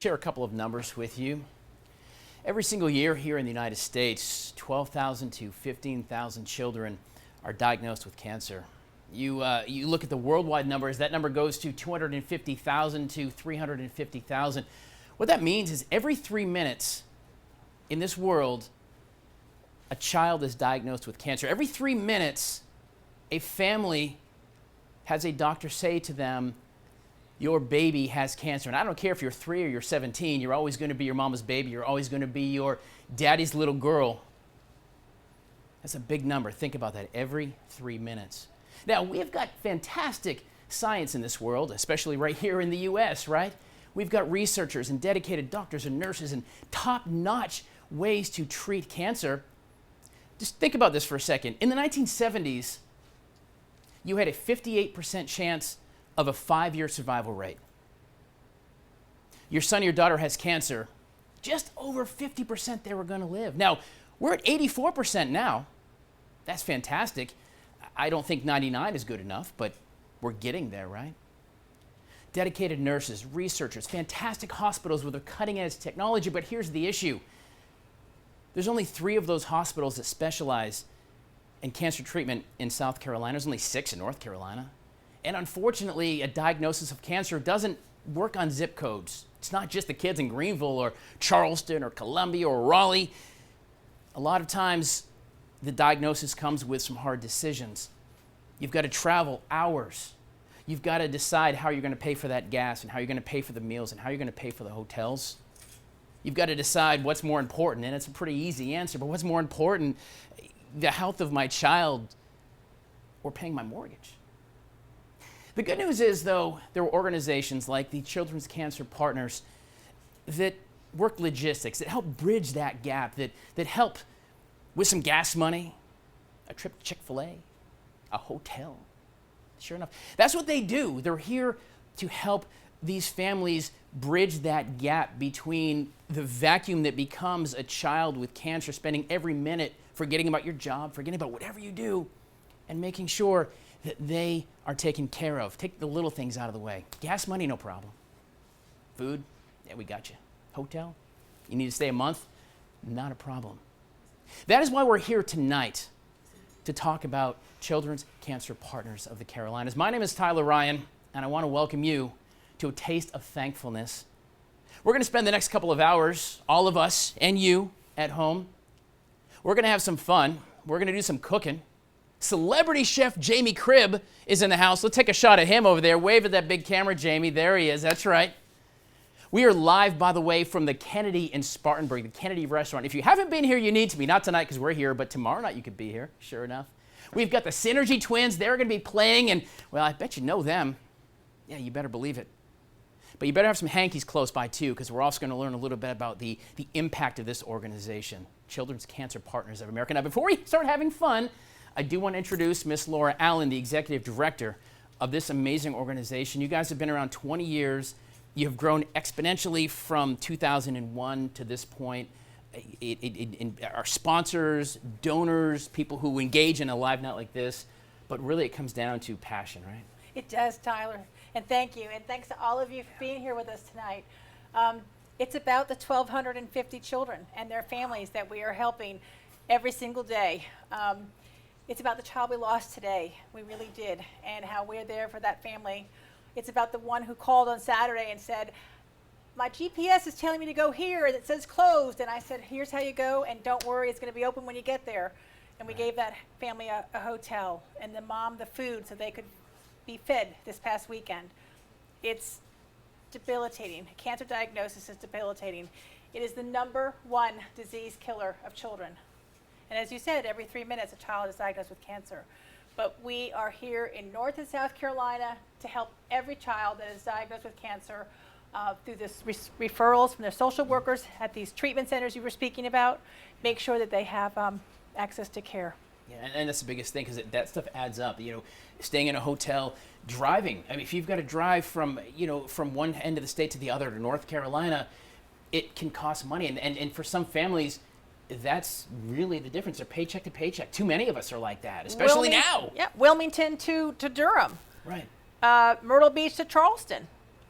Share a couple of numbers with you. Every single year here in the United States, 12,000 to 15,000 children are diagnosed with cancer. You look at the worldwide numbers, that number goes to 250,000 to 350,000. What that means is every 3 minutes in this world, a child is diagnosed with cancer. Every 3 minutes, a family has a doctor say to them, your baby has cancer. And I don't care if you're 3 or you're 17, you're always going to be your mama's baby. You're always going to be your daddy's little girl. That's a big number. Think about that, every 3 minutes. Now, we've got fantastic science in this world, especially right here in the U.S., right? We've got researchers and dedicated doctors and nurses and top-notch ways to treat cancer. Just think about this for a second. In the 1970s, you had a 58% chance of a 5-year survival rate. Your son or your daughter has cancer, just over 50% they were going to live. Now, we're at 84% now. That's fantastic. I don't think 99 is good enough, but we're getting there, right? Dedicated nurses, researchers, fantastic hospitals with a cutting-edge technology, but here's the issue. There's only 3 of those hospitals that specialize in cancer treatment in South Carolina. There's only 6 in North Carolina. And unfortunately, a diagnosis of cancer doesn't work on zip codes. It's not just the kids in Greenville or Charleston or Columbia or Raleigh. A lot of times, the diagnosis comes with some hard decisions. You've got to travel hours. You've got to decide how you're going to pay for that gas and how you're going to pay for the meals and how you're going to pay for the hotels. You've got to decide what's more important, and it's a pretty easy answer, but what's more important, the health of my child or paying my mortgage? The good news is, though, there are organizations like the Children's Cancer Partners that work logistics, that help bridge that gap, that help with some gas money, a trip to Chick-fil-A, a hotel. Sure enough, that's what they do. They're here to help these families bridge that gap between the vacuum that becomes a child with cancer, spending every minute forgetting about your job, forgetting about whatever you do, and making sure that they are taken care of. Take the little things out of the way. Gas money, no problem. Food, yeah, we got you. Hotel, you need to stay a month, not a problem. That is why we're here tonight to talk about Children's Cancer Partners of the Carolinas. My name is Tyler Ryan, and I want to welcome you to a taste of thankfulness. We're going to spend the next couple of hours, all of us and you at home. We're going to have some fun. We're going to do some cooking. Celebrity chef Jamie Cribb is in the house. Let's take a shot at him over there. Wave at that big camera, Jamie. There he is. That's right. We are live, by the way, from the Kennedy in Spartanburg, the Kennedy restaurant. If you haven't been here, you need to be. Not tonight because we're here, but tomorrow night you could be here, sure enough. We've got the Synergy twins. They're going to be playing, and, well, I bet you know them. Yeah, you better believe it. But you better have some hankies close by, too, because we're also going to learn a little bit about the impact of this organization, Children's Cancer Partners of America. Now, before we start having fun, I do want to introduce Miss Laura Allen, the executive director of this amazing organization. You guys have been around 20 years. You have grown exponentially from 2001 to this point. Our sponsors, donors, people who engage in a live night like this, but really it comes down to passion, right? It does, Tyler, and thank you, and thanks to all of you for being here with us tonight. It's about the 1,250 children and their families that we are helping every single day. It's about the child we lost today, we really did, and how we're there for that family. It's about the one who called on Saturday and said, my GPS is telling me to go here and it says closed, and I said, here's how you go, and don't worry, it's going to be open when you get there. And we gave that family a hotel, and the mom the food so they could be fed this past weekend. It's debilitating. Cancer diagnosis is debilitating. It is the #1 disease killer of children. And as you said, every 3 minutes a child is diagnosed with cancer. But we are here in North and South Carolina to help every child that is diagnosed with cancer through this referrals from their social workers at these treatment centers you were speaking about, make sure that they have access to care. Yeah, and that's the biggest thing, because that stuff adds up. You know, staying in a hotel, driving. I mean, if you've got to drive from one end of the state to the other, to North Carolina, it can cost money. And for some families, that's really the difference. They're paycheck to paycheck. Too many of us are like that, especially now. Yeah, Wilmington to Durham. Right. Myrtle Beach to Charleston.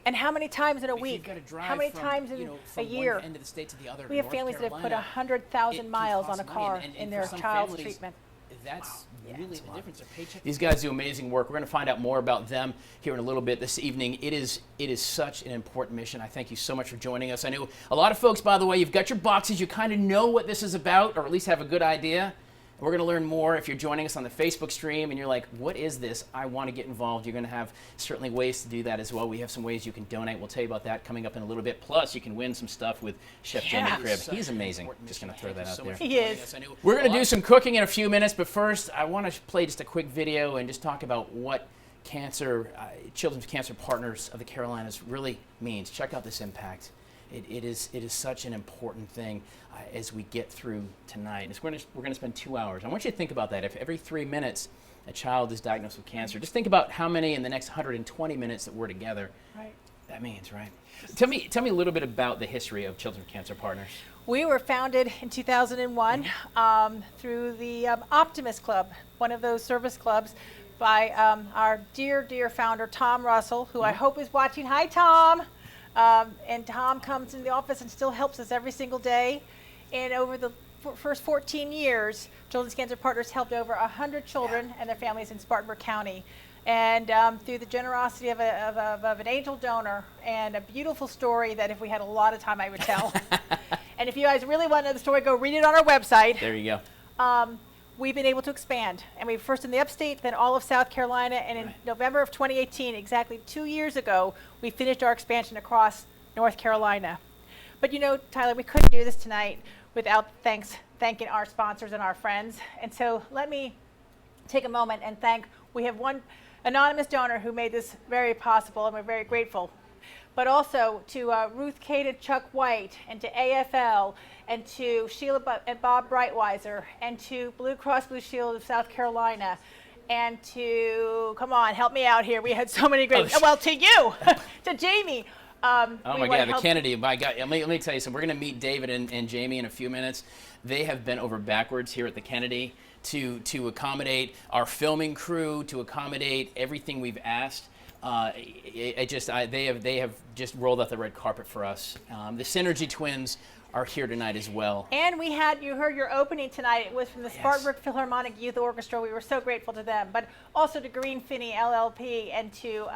And how many times in a If you've week? got to drive How many from, times in you know, a from year? one end of the state to the other, We to have North families that have put Carolina, 100,000 it miles can on a cost money, car and in for their some child's families, treatment. that's really it's a the lot. difference. Their paycheck. These guys do amazing work. We're going to find out more about them here in a little bit this evening. It is such an important mission. I thank you so much for joining us. I know a lot of folks, by the way, you've got your boxes. You kind of know what this is about, or at least have a good idea. We're going to learn more if you're joining us on the Facebook stream and you're like, what is this? I want to get involved. You're going to have certainly ways to do that as well. We have some ways you can donate. We'll tell you about that coming up in a little bit. Plus, you can win some stuff with Chef Jamie Cribb. He's amazing. Just going to throw that out there. He is. We're going to do some cooking in a few minutes, but first, I want to play just a quick video and just talk about what Children's Cancer Partners of the Carolinas really means. Check out this impact. It is such an important thing as we get through tonight. We're going to spend 2 hours. I want you to think about that. If every 3 minutes a child is diagnosed with cancer, just think about how many in the next 120 minutes that we're together. Right. That means, right? Tell me a little bit about the history of Children's Cancer Partners. We were founded in 2001 through the Optimist Club, one of those service clubs by our dear founder, Tom Russell, who I hope is watching. Hi, Tom. And Tom comes in the office and still helps us every single day. And over the first 14 years, Children's Cancer Partners helped over 100 children and their families in Spartanburg County. And through the generosity of an angel donor and a beautiful story that if we had a lot of time, I would tell. And if you guys really want to know the story, go read it on our website. There you go. We've been able to expand. And we first in the upstate, then all of South Carolina. And in November of 2018, exactly 2 years ago, we finished our expansion across North Carolina. But you know, Tyler, we couldn't do this tonight without thanking our sponsors and our friends. And so let me take a moment and we have one anonymous donor who made this very possible, and we're very grateful. But also to Ruth Kate and Chuck White, and to AFL, and to Sheila and Bob Brightweiser, and to Blue Cross Blue Shield of South Carolina, and to, come on, help me out here. We had so many great, well, to you, to Jamie. Oh my God, the Kennedy, my God. Let me tell you something. We're going to meet David and Jamie in a few minutes. They have bent over backwards here at the Kennedy to accommodate our filming crew, to accommodate everything we've asked. They have just rolled out the red carpet for us. The Synergy Twins are here tonight as well. And you heard your opening tonight. It was from the Spartanburg Philharmonic Youth Orchestra. We were so grateful to them. But also to Green Finney LLP and to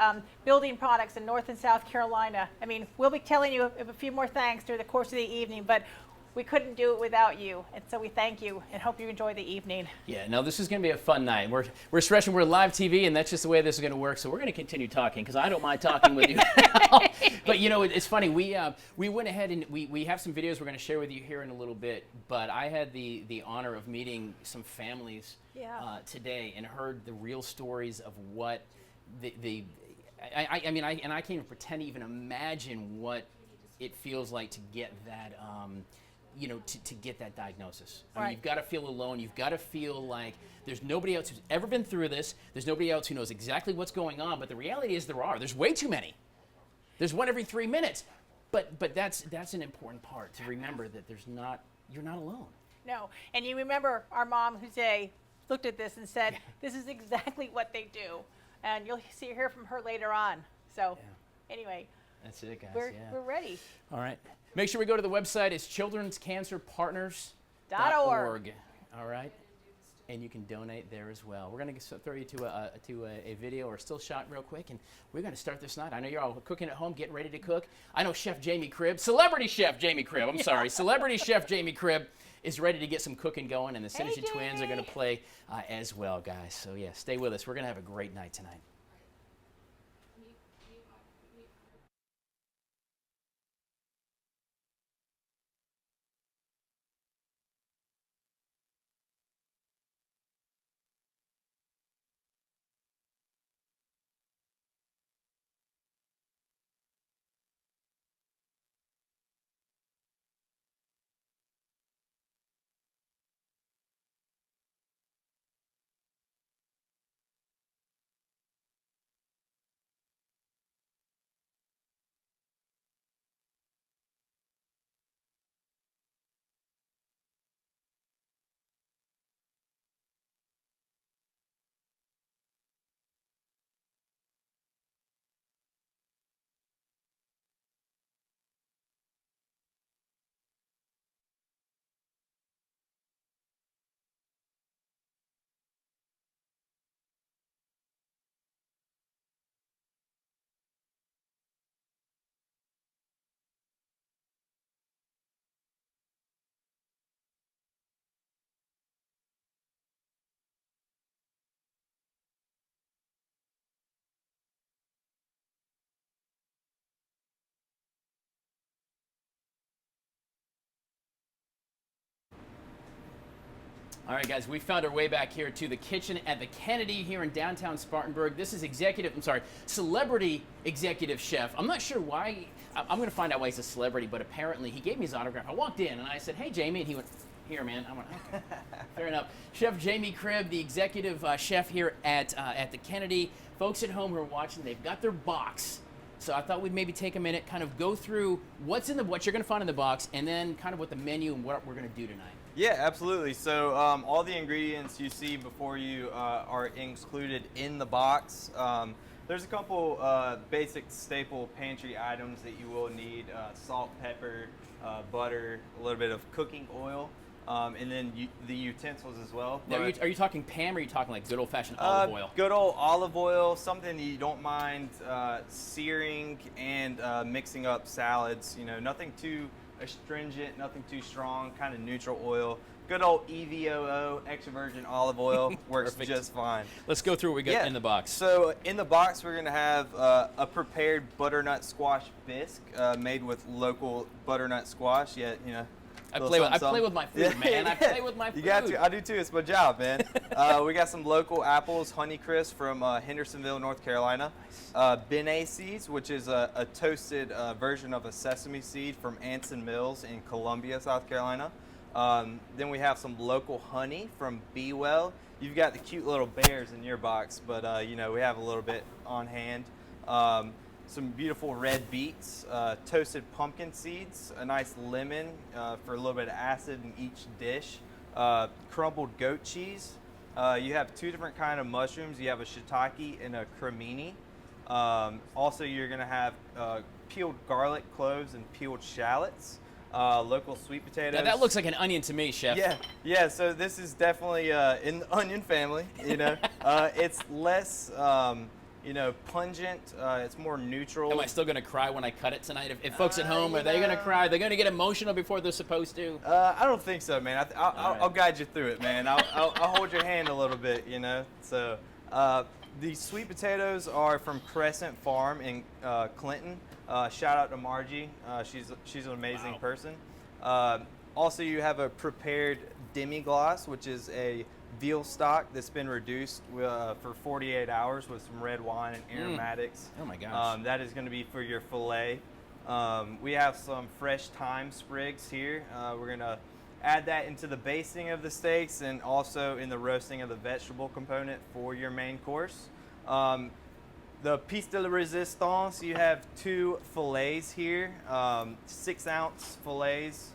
Building Products in North and South Carolina. I mean, we'll be telling you a few more thanks through the course of the evening, but we couldn't do it without you. And so we thank you and hope you enjoy the evening. Yeah, no, this is going to be a fun night. We're stretching, we're live TV, and that's just the way this is going to work. So we're going to continue talking because I don't mind talking with you. But you know, it's funny. We went ahead and we have some videos we're going to share with you here in a little bit. But I had the honor of meeting some families today and heard the real stories of what I mean, I can't even pretend to even imagine what it feels like to get that. You know, to get that diagnosis. I mean, you've got to feel alone. You've got to feel like there's nobody else who's ever been through this. There's nobody else who knows exactly what's going on. But the reality is there's way too many. There's one every 3 minutes. But that's an important part to remember that you're not alone. No, and you remember our mom Jose looked at this and said, this is exactly what they do. And you'll hear from her later on. So anyway. That's it, guys. We're ready. All right. Make sure we go to the website. It's childrenscancerpartners.org. All right. And you can donate there as well. We're going to throw you to a video or still shot real quick, and we're going to start this night. I know you're all cooking at home, getting ready to cook. I know Chef Jamie Cribb, Celebrity Chef Jamie Cribb, Celebrity Chef Jamie Cribb is ready to get some cooking going, and the Synergy Twins are going to play as well, guys. So, yeah, stay with us. We're going to have a great night tonight. All right, guys, we found our way back here to the kitchen at the Kennedy here in downtown Spartanburg. This is celebrity executive chef. I'm not sure why. I'm going to find out why he's a celebrity, but apparently he gave me his autograph. I walked in and I said, "Hey, Jamie," and he went, "Here, man." I went, "Okay, fair enough." Chef Jamie Cribb, the executive chef here at the Kennedy. Folks at home who are watching, they've got their box. So I thought we'd maybe take a minute, kind of go through what you're going to find in the box, and then kind of what the menu and what we're going to do tonight. Yeah, absolutely. So all the ingredients you see before you are included in the box. There's a couple basic staple pantry items that you will need: salt, pepper, butter, a little bit of cooking oil, and then the utensils as well. Now, are you talking Pam, or are you talking like good old-fashioned olive oil? Good old olive oil, something that you don't mind searing and mixing up salads. You know, nothing too astringent, nothing too strong, kind of neutral oil. Good old EVOO, extra virgin olive oil, works just fine. Let's go through what we got in the box. So in the box, we're going to have a prepared butternut squash bisque made with local butternut squash. Yeah, you know. I play with my food, man. I play with my food. You got to. I do too. It's my job, man. We got some local apples, Honeycrisp from Hendersonville, North Carolina. Benet seeds, which is a toasted version of a sesame seed from Anson Mills in Columbia, South Carolina. Then we have some local honey from Be Well. You've got the cute little bears in your box, but you know, we have a little bit on hand. Some beautiful red beets, toasted pumpkin seeds, a nice lemon for a little bit of acid in each dish, crumbled goat cheese. You have two different kind of mushrooms. You have a shiitake and a cremini. Also, you're going to have peeled garlic cloves and peeled shallots, local sweet potatoes. Now that looks like an onion to me, chef. Yeah. So this is definitely in the onion family. You know, it's less. You know, pungent. It's more neutral. Am I still going to cry when I cut it tonight? If folks at home, are they going to cry? Are they going to get emotional before they're supposed to? I don't think so, man. I'll guide you through it, man. I'll hold your hand a little bit, you know. So the sweet potatoes are from Crescent Farm in Clinton. Shout out to Margie. She's an amazing person. Also, you have a prepared demi-glace, which is a veal stock that's been reduced for 48 hours with some red wine and aromatics. Oh my gosh. That is going to be for your filet. We have some fresh thyme sprigs here. We're going to add that into the basting of the steaks and also in the roasting of the vegetable component for your main course. The piece de la resistance, you have two fillets here, 6-ounce fillets.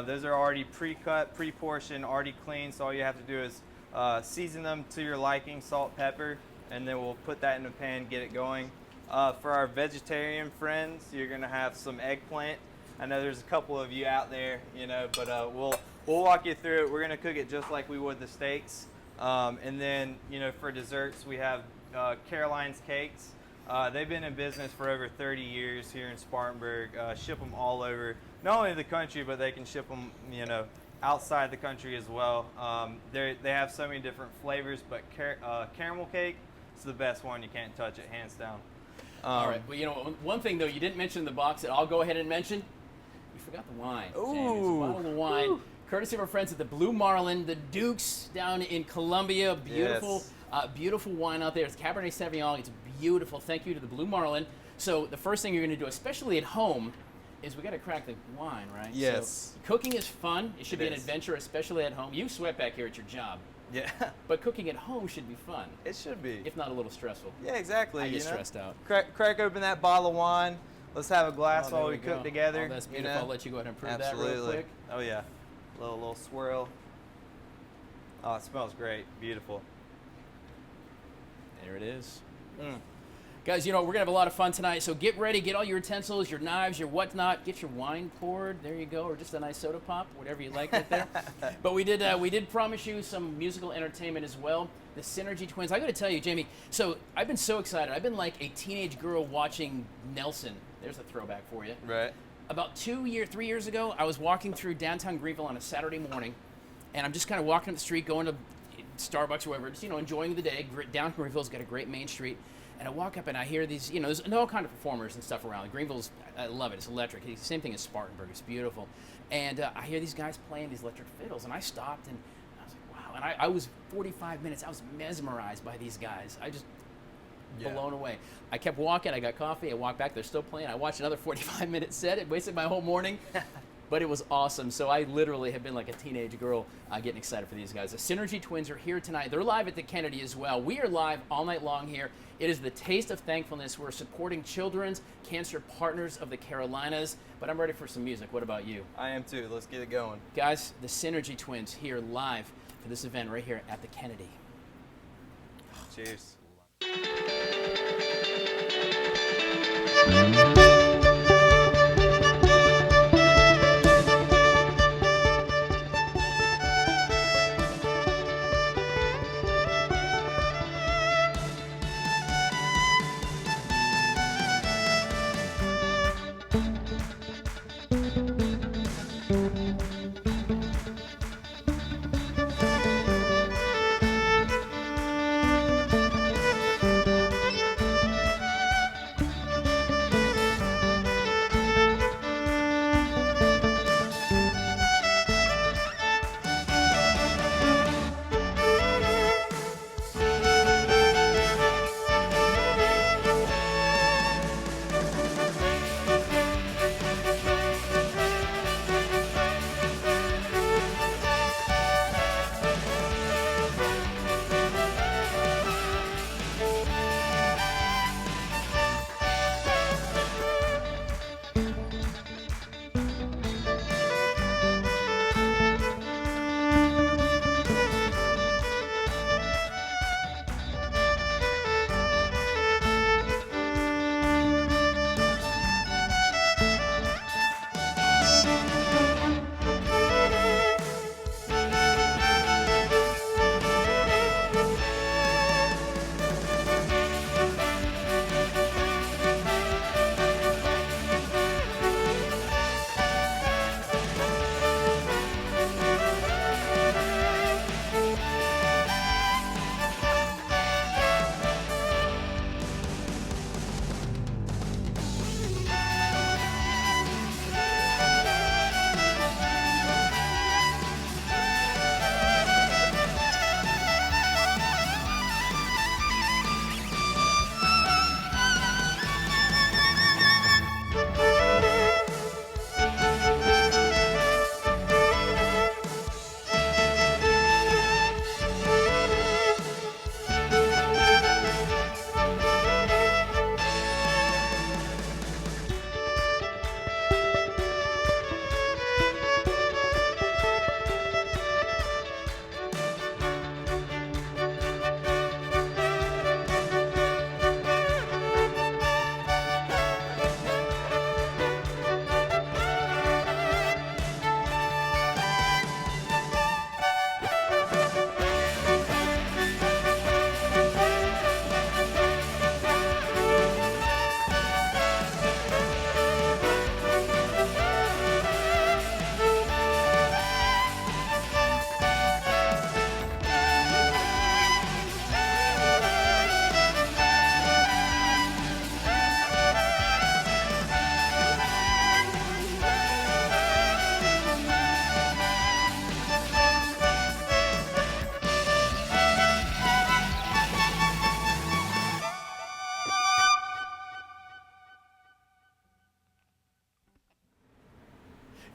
Those are already pre-cut, pre-portioned, already cleaned, so all you have to do is season them to your liking, salt, pepper, and then we'll put that in the pan, get it going. For our vegetarian friends, you're gonna have some eggplant. I know there's a couple of you out there, you know, but we'll walk you through it. We're gonna cook it just like we would the steaks. And then, you know, for desserts, we have Caroline's cakes. They've been in business for over 30 years here in Spartanburg. Ship them all over, not only the country, but they can ship them, you know, outside the country as well. They have so many different flavors, but caramel cake is the best one. You can't touch it, hands down. All right. Well, you know, one thing though you didn't mention in the box that I'll go ahead and mention. You forgot the wine. Ooh. James. A bottle of wine, courtesy of our friends at the Blue Marlin, the Dukes down in Columbia. Beautiful, beautiful wine out there. It's Cabernet Sauvignon. It's beautiful. Thank you to the Blue Marlin. So the first thing you're going to do, especially at home, is we got to crack the wine, right? Yes. So cooking is fun. It should be an adventure, especially at home. You sweat back here at your job. Yeah. But cooking at home should be fun. It should be. If not a little stressful. Yeah, exactly. I get stressed out. Crack open that bottle of wine. Let's have a glass while we cook together. Oh, that's beautiful. You know? I'll let you go ahead and prove Absolutely. that real quick. Oh yeah. Little swirl. Oh, it smells great. Beautiful. There it is. Guys, you know, we're going to have a lot of fun tonight, so get ready. Get all your utensils, your knives, your whatnot. Get your wine poured. There you go. Or just a nice soda pop, whatever you like right there. But we did promise you some musical entertainment as well. The Synergy Twins. I got to tell you, Jamie, so I've been so excited. I've been like a teenage girl watching Nelson. There's a throwback for you. Right. About 3 years ago, I was walking through downtown Greenville on a Saturday morning, and I'm just kind of walking up the street, going to Starbucks or wherever, just, you know, enjoying the day. Downtown Greenville's got a great main street. And I walk up and I hear these, you know, there's all kind of performers and stuff around. Greenville's, I love it. It's electric. It's the same thing as Spartanburg. It's beautiful. And I hear these guys playing these electric fiddles. And I stopped and I was like, wow, And I was 45 minutes. I was mesmerized by these guys. I just blown away. I kept walking. I got coffee. I walked back. They're still playing. I watched another 45-minute set. It wasted my whole morning. But it was awesome. So I literally have been like a teenage girl getting excited for these guys. The Synergy Twins are here tonight. They're live at the Kennedy as well. We are live all night long here. It is the Taste of Thankfulness. We're supporting Children's Cancer Partners of the Carolinas. But I'm ready for some music. What about you? I am too. Let's get it going. Guys, the Synergy Twins here live for this event right here at the Kennedy. Cheers.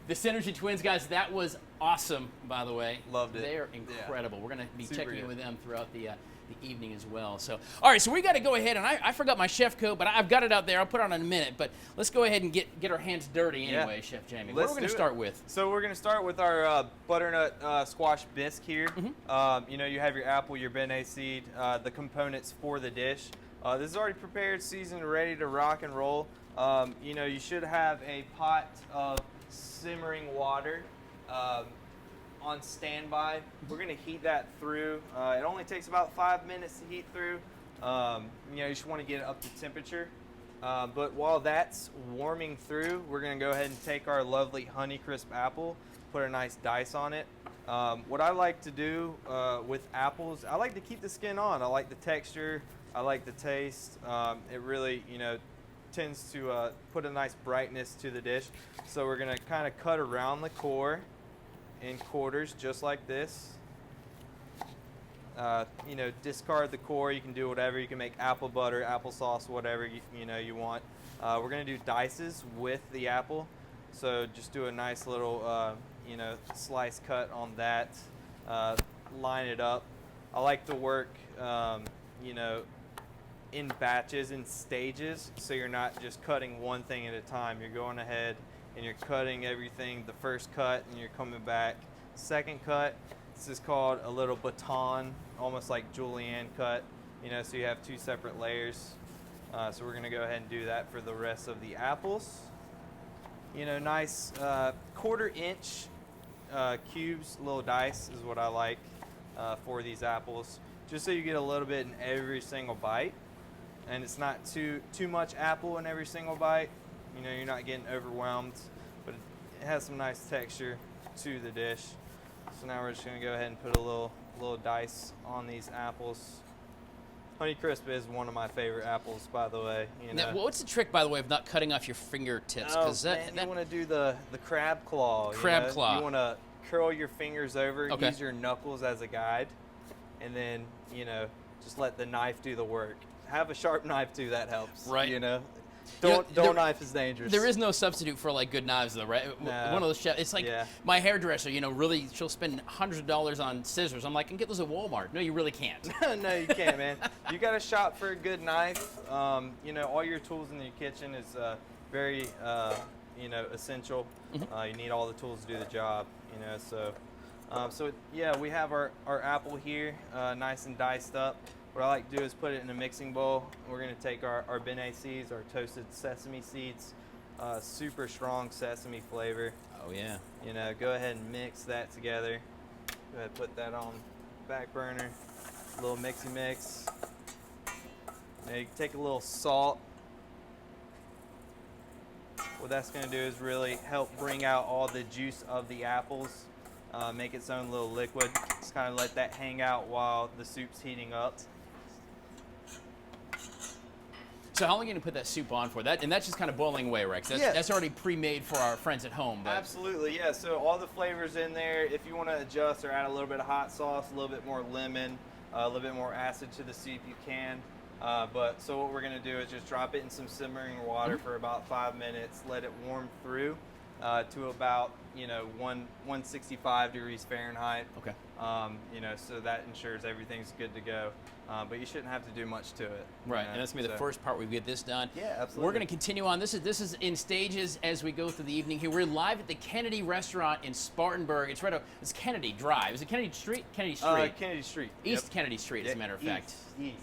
The Synergy Twins, guys, that was awesome, by the way. Loved it. They are incredible. We're going to be Super checking in good. with them throughout the evening as well. So, all right, so we got to go ahead, and I forgot my chef coat, but I've got it out there. I'll put it on in a minute, but let's go ahead and get our hands dirty anyway, Chef Jamie. What are we going to start with? So we're going to start with our butternut squash bisque here. You know, you have your apple, your benet seed, the components for the dish. This is already prepared, seasoned, ready to rock and roll. You know, you should have a pot of simmering water on standby. We're going to heat that through. It only takes about 5 minutes to heat through. You know, you just want to get it up to temperature. But while that's warming through, we're going to go ahead and take our lovely Honeycrisp apple, put a nice dice on it. What I like to do with apples, I like to keep the skin on. I like the texture. I like the taste. It really, you know, tends to put a nice brightness to the dish. So we're going to kind of cut around the core in quarters just like this. You know, discard the core. You can do whatever. You can make apple butter, applesauce, whatever you want. We're gonna do dices with the apple, so just do a nice little you know, slice cut on that. Line it up. I like to work you know, in batches, in stages, so you're not just cutting one thing at a time. You're going ahead and you're cutting everything, the first cut, and you're coming back. Second cut, this is called a little baton, almost like julienne cut, you know, so you have two separate layers. So we're gonna go ahead and do that for the rest of the apples. You know, nice 1/4 inch cubes, little dice is what I like for these apples, just so you get a little bit in every single bite, and it's not too much apple in every single bite. You know, you're not getting overwhelmed, but it has some nice texture to the dish. So now we're just gonna go ahead and put a little dice on these apples. Honeycrisp is one of my favorite apples, by the way. You know. Now, what's the trick, by the way, of not cutting off your fingertips? Oh, man, you want to do the crab claw. Crab claw. You want to curl your fingers over, okay. use your knuckles as a guide, and then, you know, just let the knife do the work. Have a sharp knife too, that helps. Right. You know. Don't Knife is dangerous. There is no substitute for like good knives, though, right? No. One of those chefs. It's like my hairdresser. You know, really, she'll spend hundreds of dollars on scissors. I'm like, I can get those at Walmart. No, you really can't. No, you can't, man. You got to shop for a good knife. You know, all your tools in your kitchen is very, you know, essential. Mm-hmm. You need all the tools to do the job. You know, so yeah, we have our apple here, nice and diced up. What I like to do is put it in a mixing bowl. We're going to take our benet seeds, our toasted sesame seeds, super strong sesame flavor. Oh, yeah. You know, go ahead and mix that together. Go ahead and put that on back burner. A little mixy mix. Now you can take a little salt. What that's going to do is really help bring out all the juice of the apples, make its own little liquid. Just kind of let that hang out while the soup's heating up. So how long are you going to put that soup on for? And that's just kind of boiling away, right? 'Cause that's already pre-made for our friends at home. But. Absolutely, yeah. So all the flavors in there. If you want to adjust or add a little bit of hot sauce, a little bit more lemon, a little bit more acid to the soup, you can. So what we're going to do is just drop it in some simmering water for about 5 minutes. Let it warm through to about 165 degrees Fahrenheit. Okay. You know, so that ensures everything's good to go. But you shouldn't have to do much to it. Right, You know? and that's going to be the first part we get this done. Yeah, absolutely. We're going to continue on. This is in stages as we go through the evening here. We're live at the Kennedy Restaurant in Spartanburg. It's Kennedy Drive. Is it Kennedy Street? Kennedy Street. Kennedy Street. East Kennedy Street, as a matter of fact.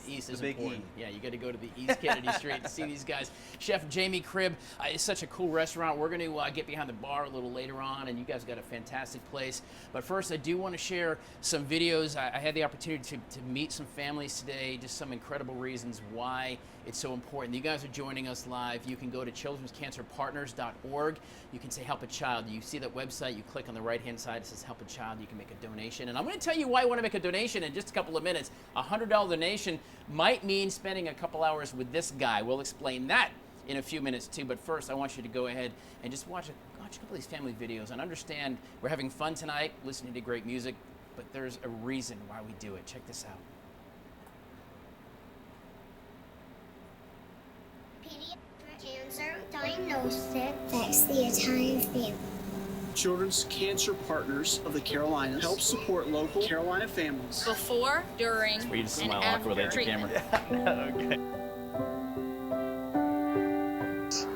East is important. Yeah, you got to go to the East Kennedy Street to see these guys. Chef Jamie Cribb, it's such a cool restaurant. We're going to get behind the bar a little later on, and you guys got a fantastic place. But first, I do want to share some videos. I had the opportunity to meet some families today, just some incredible reasons why it's so important. You guys are joining us live. You can go to childrenscancerpartners.org. You can say help a child. You see that website, you click on the right-hand side, it says help a child. You can make a donation. And I'm going to tell you why I want to make a donation in just a couple of minutes. A $100 donation might mean spending a couple hours with this guy. We'll explain that in a few minutes too. But first, I want you to go ahead and just watch a couple of these family videos and understand we're having fun tonight, listening to great music, but there's a reason why we do it. Check this out. Cancer diagnosis affects the entire family. Children's Cancer Partners of the Carolinas help support local Carolina families. Before, during, Where you just and smile awkwardly after at the treatment. camera. Okay.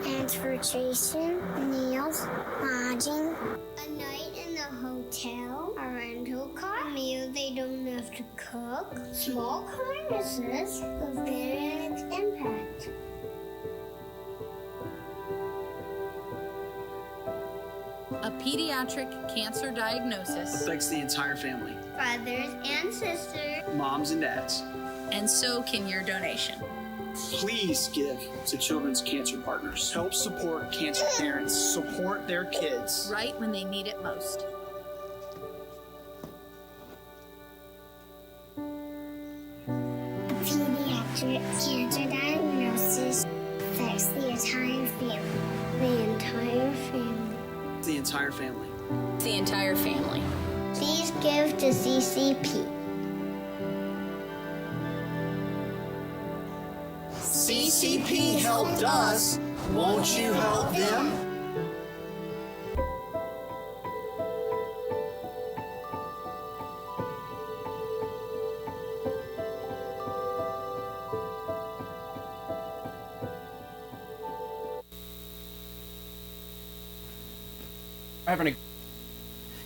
Transportation, meals, lodging, a night in the hotel, a rental car, a meal they don't have to cook, small kindnesses with big impact. A pediatric cancer diagnosis, Affects the entire family, Brothers and sisters. moms and dads. and so can your donation. Please give to Children's Cancer Partners. Help support cancer parents. Support their kids. Right when they need it most. Pediatric cancer diagnosis affects the entire family. The entire family. The entire family. The entire family. Please give to CCP. CCP helped us. Won't you help them?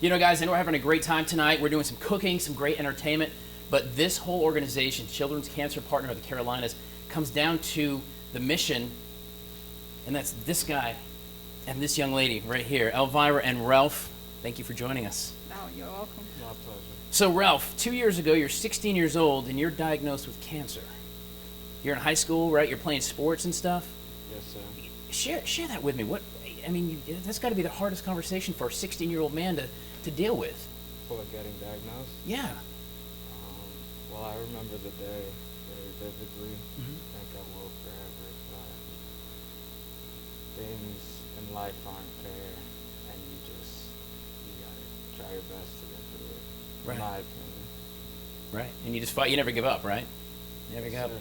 Guys, I know we're having a great time tonight. We're doing some cooking, some great entertainment, but this whole organization, Children's Cancer Partner of the Carolinas, comes down to the mission, and that's this guy and this young lady right here, Elvira and Ralph. Thank you for joining us. Oh, you're welcome. My pleasure. So, Ralph, 2 years ago, you're 16 years old, and you're diagnosed with cancer. You're in high school, right? You're playing sports and stuff. Yes, sir. Share that with me. That's got to be the hardest conversation for a 16-year-old man to deal with. For getting diagnosed? Yeah. Well, I remember the day very vividly. Mhm. I think I will forever. Things in life aren't fair, and you gotta try your best to get through it. Right. In my opinion. Right. And you just fight. You never give up, right? You never give up. Sir.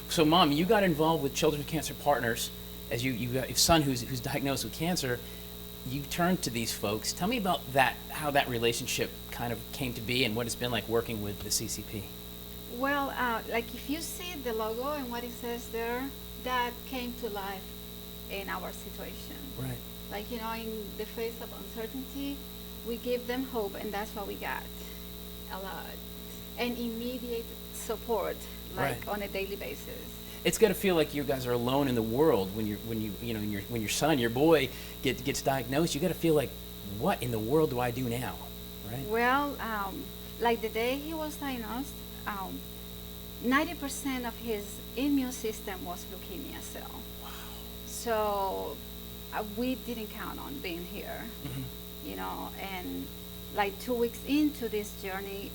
So, Mom, you got involved with Children's Cancer Partners as you got your son who's diagnosed with cancer. You turned to these folks. Tell me about that, how that relationship kind of came to be and what it's been like working with the CCP. Well, like if you see the logo and what it says there, that came to life in our situation. Right. Like, in the face of uncertainty, we give them hope, and that's what we got a lot. And immediate support, like Right. on a daily basis. It's got to feel like you guys are alone in the world when your son, your boy, gets diagnosed. You got to feel like, what in the world do I do now, right? Well, like the day he was diagnosed, 90% of his immune system was leukemia cell. Wow. So we didn't count on being here, Mhm. And like 2 weeks into this journey,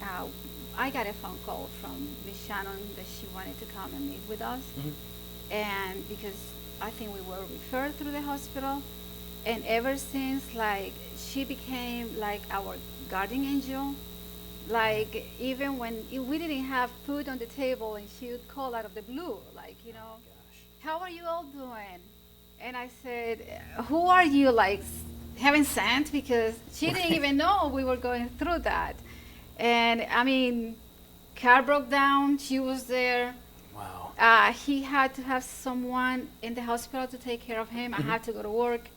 I got a phone call from Miss Shannon that she wanted to come and meet with us. Mhm. And because I think we were referred through the hospital, and ever since, like, she became like our guardian angel. Like, even when we didn't have food on the table, and she would call out of the blue, like, how are you all doing? And I said, who are you, like, heaven sent? Because she didn't even know we were going through that. And I mean, car broke down, she was there. Wow. He had to have someone in the hospital to take care of him. I had to go to work,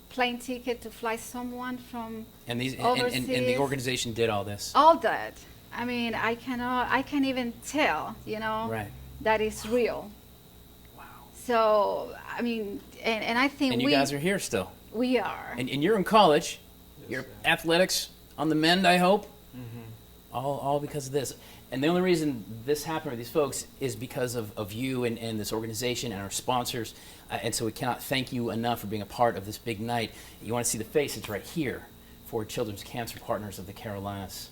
plane ticket to fly someone from And these overseas. and the organization did all this. All that. I mean, I can't even tell, Right. that it's real. Wow. So, I mean, and I think And you guys are here still. we are. And you're in college. Yes, Your sir. athletics on the mend, I hope. Mm-hmm. All because of this. And the only reason this happened with these folks is because of you and this organization and our sponsors. And so we cannot thank you enough for being a part of this big night. You want to see the face? It's right here for Children's Cancer Partners of the Carolinas.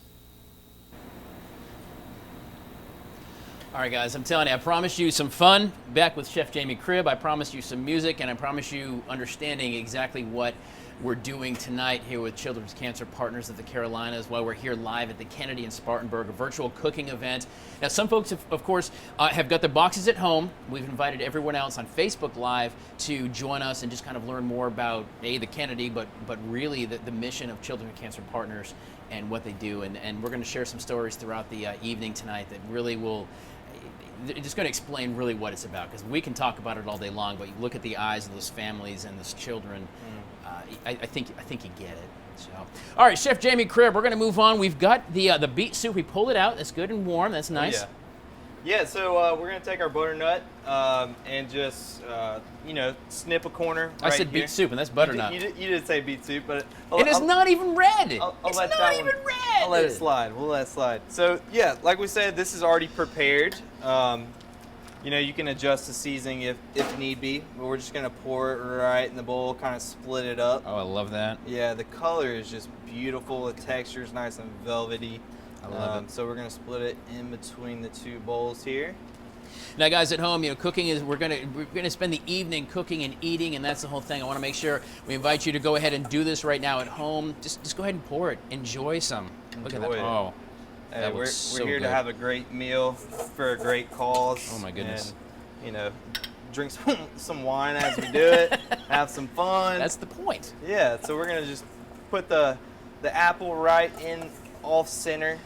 All right, guys, I'm telling you, I promised you some fun back with Chef Jamie Cribb. I promised you some music, and I promised you understanding exactly what we're doing tonight here with Children's Cancer Partners of the Carolinas while we're here live at the Kennedy in Spartanburg, a virtual cooking event. Now, some folks, of course, have got their boxes at home. We've invited everyone else on Facebook Live to join us and just kind of learn more about, the Kennedy, but really the mission of Children's Cancer Partners and what they do. And we're going to share some stories throughout the evening tonight that really will... It's just going to explain really what it's about, because we can talk about it all day long, but you look at the eyes of those families and those children, I think you get it. So, all right, Chef Jamie Cribb, we're going to move on. We've got the beet soup. We pulled it out. That's good and warm. That's nice. Yeah, so we're going to take our butternut and just, snip a corner I right said here. beet soup, and that's butternut. You did say beet soup, but... It is not even red. It's not even red. I'll let it slide. We'll let it slide. So, yeah, like we said, this is already prepared. You can adjust the seasoning if need be, but we're just going to pour it right in the bowl, kind of split it up. Oh, I love that. Yeah, the color is just beautiful. The texture is nice and velvety. I love it. So we're going to split it in between the two bowls here. Now, guys at home, cooking is we're gonna spend the evening cooking and eating, and that's the whole thing. I want to make sure we invite you to go ahead and do this right now at home. Just go ahead and pour it. Enjoy some. Look at that. Enjoy it. Oh, that We're looks so here good. to have a great meal for a great cause. Oh my goodness. And, drink some wine as we do it, have some fun. That's the point. Yeah, so we're gonna just put the apple right in off center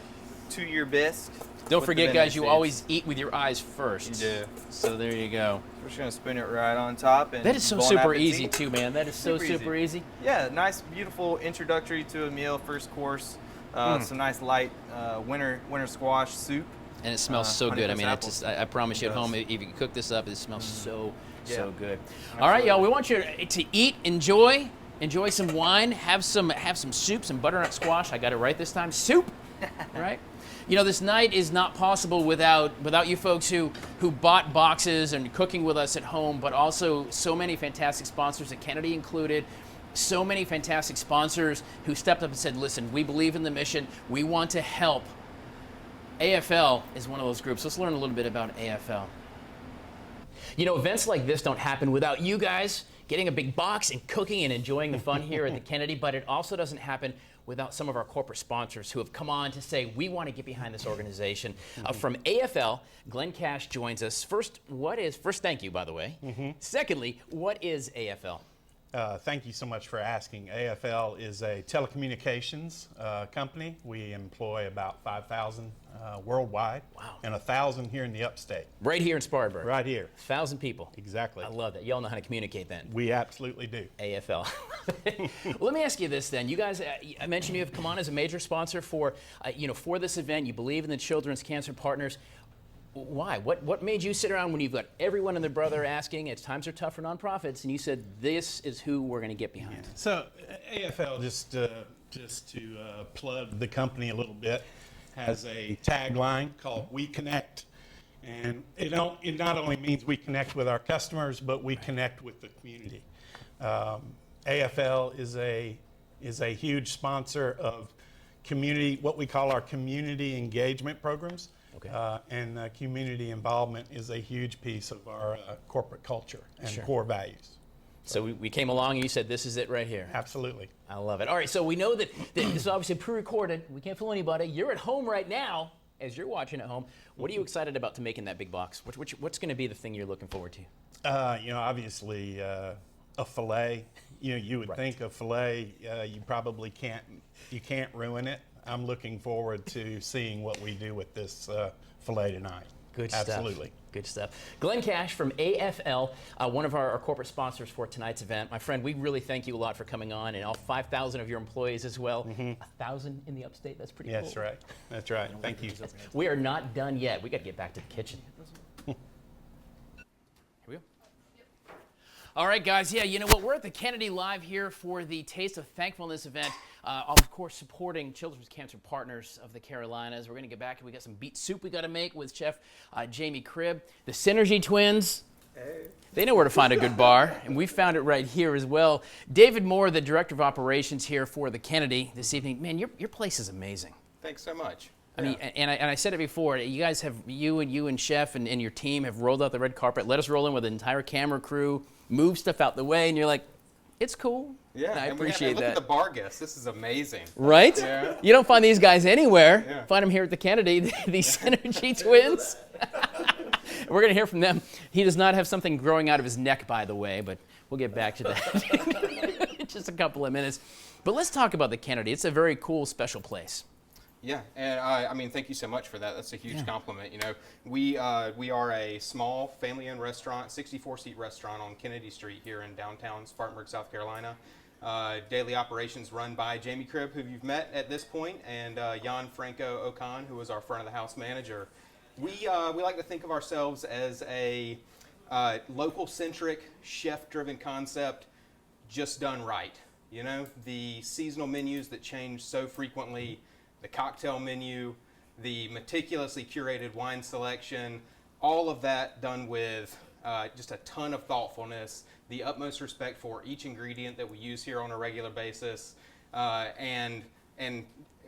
to your bisque. Don't with forget, the guys, you vinaigrette. always eat with your eyes first. You do. So there you go. We're just gonna spin it right on top. And That is so bon super appetit. easy too, man. That is so super easy. Yeah, nice, beautiful introductory to a meal, first course. Some nice light winter squash soup. And it smells so good. I mean, apple. I promise you at It does. home, if you can cook this up, it smells so Yeah. good. All right, y'all. We want you to eat, enjoy some wine, have some soup, some butternut squash. I got it right this time. Soup, right? You know, this night is not possible without you folks who bought boxes and cooking with us at home, but also so many fantastic sponsors, at Kennedy included. So many fantastic sponsors who stepped up and said, listen, we believe in the mission. We want to help. AFL is one of those groups. Let's learn a little bit about AFL. You know, events like this don't happen without you guys getting a big box and cooking and enjoying the fun here at the Kennedy, but it also doesn't happen without some of our corporate sponsors who have come on to say, we want to get behind this organization. From AFL, Glenn Cash joins us. First, thank you, by the way. Secondly, what is AFL? Thank you so much for asking. AFL is a telecommunications company. We employ about 5,000 worldwide. Wow. And 1,000 here in the upstate. Right here in Spartanburg. Right here. 1,000 people. Exactly. I love that. Y'all know how to communicate then. We absolutely do. AFL. Let me ask you this then. You guys, I mentioned you have come on as a major sponsor for this event. You believe in the Children's Cancer Partners. Why? What made you sit around when you've got everyone and their brother asking, it's times are tough for nonprofits, and you said, this is who we're going to get behind? So AFL, just to plug the company a little bit, has a tagline called We Connect. And it not only means we connect with our customers, but we connect with the community. AFL is a huge sponsor of community, what we call our community engagement programs. Okay. And community involvement is a huge piece of our corporate culture and core values. So we came along and you said, this is it right here. Absolutely. I love it. All right, so we know that this is obviously pre-recorded. We can't fool anybody. You're at home right now, as you're watching at home. What are you excited about to make in that big box? What's going to be the thing you're looking forward to? Obviously, a filet. You would think a filet, you probably can't ruin it. I'm looking forward to seeing what we do with this filet tonight. Good stuff. Absolutely. Good stuff. Glenn Cash from AFL, one of our corporate sponsors for tonight's event. My friend, we really thank you a lot for coming on, and all 5,000 of your employees as well. 1,000 in the upstate, that's pretty cool. That's right. That's right. Thank you. We are not done yet. We got to get back to the kitchen. Here we go. All right, guys. Yeah, you know what? We're at the Kennedy Live here for the Taste of Thankfulness event. Of course, supporting Children's Cancer Partners of the Carolinas. We're going to get back and we got some beet soup we got to make with Chef Jamie Cribb. The Synergy Twins. Hey. They know where to find a good bar, and we found it right here as well. David Moore, the Director of Operations here for the Kennedy this evening. Man, your place is amazing. Thanks so much. I mean, and I said it before, you guys have, you and Chef and your team have rolled out the red carpet, let us roll in with an entire camera crew, move stuff out the way, and you're like, it's cool. Yeah, and I and appreciate look that. at the bar guests. This is amazing. Right? Yeah. You don't find these guys anywhere. Yeah. Find them here at the Kennedy, these Synergy Twins. We're going to hear from them. He does not have something growing out of his neck, by the way, but we'll get back to that in just a couple of minutes. But let's talk about the Kennedy. It's a very cool, special place. Yeah, and I mean, thank you so much for that. That's a huge compliment. You know, we are a small family-owned restaurant, 64-seat restaurant on Kennedy Street here in downtown Spartanburg, South Carolina. Daily operations run by Jamie Cribb, who you've met at this point, and Jan Franco Ocon, who is our front of the house manager. We like to think of ourselves as a local-centric, chef-driven concept, just done right. You know, the seasonal menus that change so frequently, the cocktail menu, the meticulously curated wine selection, all of that done with just a ton of thoughtfulness, the utmost respect for each ingredient that we use here on a regular basis, and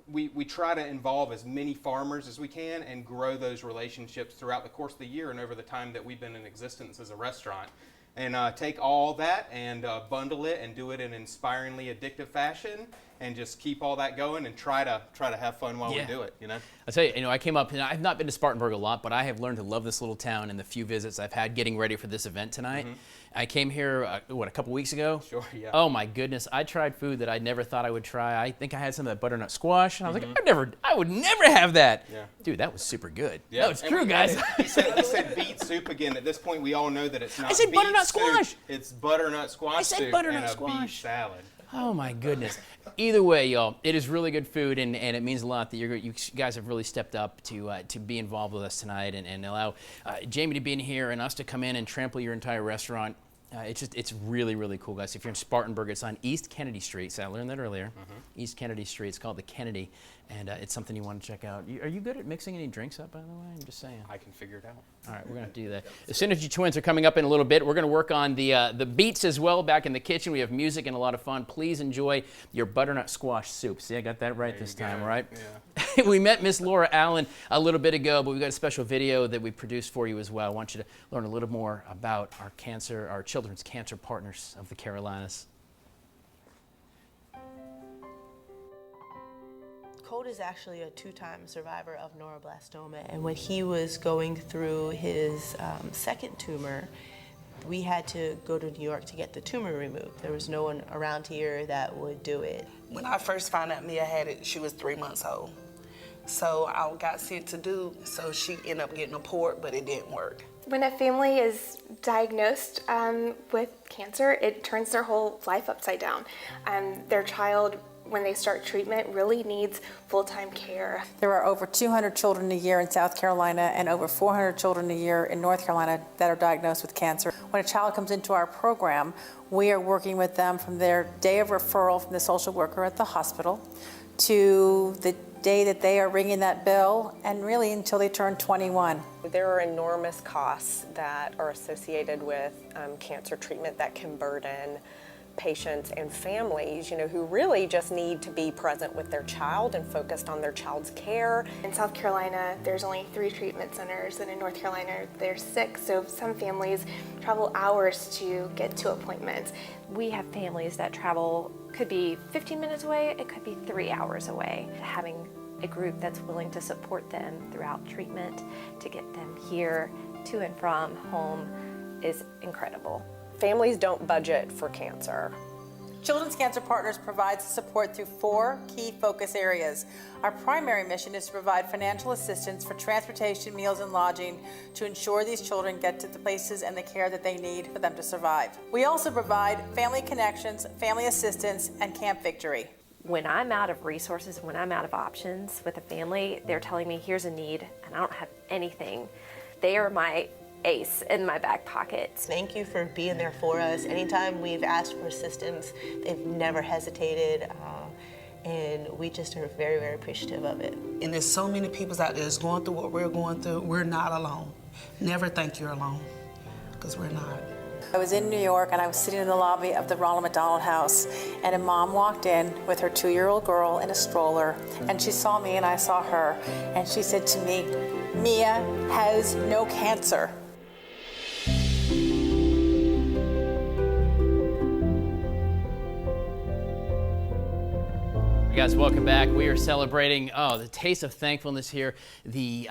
we try to involve as many farmers as we can and grow those relationships throughout the course of the year and over the time that we've been in existence as a restaurant. And take all that and bundle it and do it in an inspiringly addictive fashion and just keep all that going and try to have fun while we do it, you know? I'll tell you, I came up, and I've not been to Spartanburg a lot, but I have learned to love this little town in the few visits I've had getting ready for this event tonight. I came here, a couple weeks ago? Sure, yeah. Oh my goodness, I tried food that I never thought I would try. I think I had some of that butternut squash, and I was like, I would never have that. Yeah. Dude, that was super good. Yeah. No, it's true, guys. He said beet soup again. At this point, we all know that it's not I said beet butternut soup. squash. It's butternut squash I said soup butternut and a squash. beet salad. Oh my goodness. Either way, y'all, it is really good food, and it means a lot that you guys have really stepped up to be involved with us tonight and allow Jamie to be in here and us to come in and trample your entire restaurant. It's really, really cool, guys. If you're in Spartanburg, it's on East Kennedy Street. So I learned that earlier. East Kennedy Street. It's called the Kennedy, and it's something you want to check out. Are you good at mixing any drinks up, by the way? I'm just saying. I can figure it out. All right, we're going to do that. The Synergy Twins are coming up in a little bit. We're going to work on the beats as well back in the kitchen. We have music and a lot of fun. Please enjoy your butternut squash soup. See, I got that right this time, right? Yeah. We met Miss Laura Allen a little bit ago, but we've got a special video that we produced for you as well. I want you to learn a little more about our children's cancer partners of the Carolinas. Colt is actually a two-time survivor of neuroblastoma, and when he was going through his second tumor, we had to go to New York to get the tumor removed. There was no one around here that would do it. When I first found out Mia had it, she was 3 months old. So I got sent to Duke, so she ended up getting a port, but it didn't work. When a family is diagnosed with cancer, it turns their whole life upside down. Their child, when they start treatment, really needs full-time care. There are over 200 children a year in South Carolina and over 400 children a year in North Carolina that are diagnosed with cancer. When a child comes into our program, we are working with them from their day of referral from the social worker at the hospital to the day that they are ringing that bell, and really until they turn 21. There are enormous costs that are associated with cancer treatment that can burden patients and families, who really just need to be present with their child and focused on their child's care. In South Carolina, there's only 3 treatment centers, and in North Carolina, there's 6, so some families travel hours to get to appointments. We have families that travel, could be 15 minutes away, it could be 3 hours away. Having a group that's willing to support them throughout treatment, to get them here to and from home is incredible. Families don't budget for cancer. Children's Cancer Partners provides support through 4 key focus areas. Our primary mission is to provide financial assistance for transportation, meals, and lodging to ensure these children get to the places and the care that they need for them to survive. We also provide family connections, family assistance, and Camp Victory. When I'm out of resources, when I'm out of options with a family, they're telling me, here's a need, and I don't have anything. They are my ace in my back pocket. Thank you for being there for us. Anytime we've asked for assistance, they've never hesitated, and we just are very, very appreciative of it. And there's so many people out there that's going through what we're going through. We're not alone. Never think you're alone, because we're not. I was in New York, and I was sitting in the lobby of the Ronald McDonald House, and a mom walked in with her 2-year-old girl in a stroller, and she saw me and I saw her, and she said to me, "Mia has no cancer." Guys, welcome back. We are celebrating the Taste of Thankfulness here. The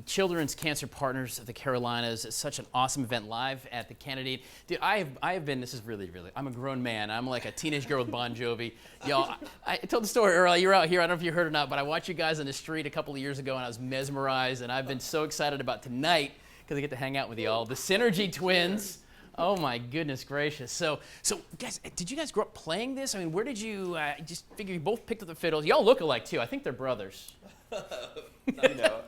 Children's Cancer Partners of the Carolinas. It's such an awesome event live at the Kennedy. Dude, I have been. This is really. I'm a grown man. I'm like a teenage girl with Bon Jovi. Y'all, I told the story earlier. You were out here. I don't know if you heard or not, but I watched you guys on the street a couple of years ago, and I was mesmerized. And I've been so excited about tonight because I get to hang out with y'all. The Synergy Twins. Oh my goodness gracious. So guys, did you guys grow up playing this? I mean, where did you just figure you both picked up the fiddles? Y'all look alike too. I think they're brothers. I know.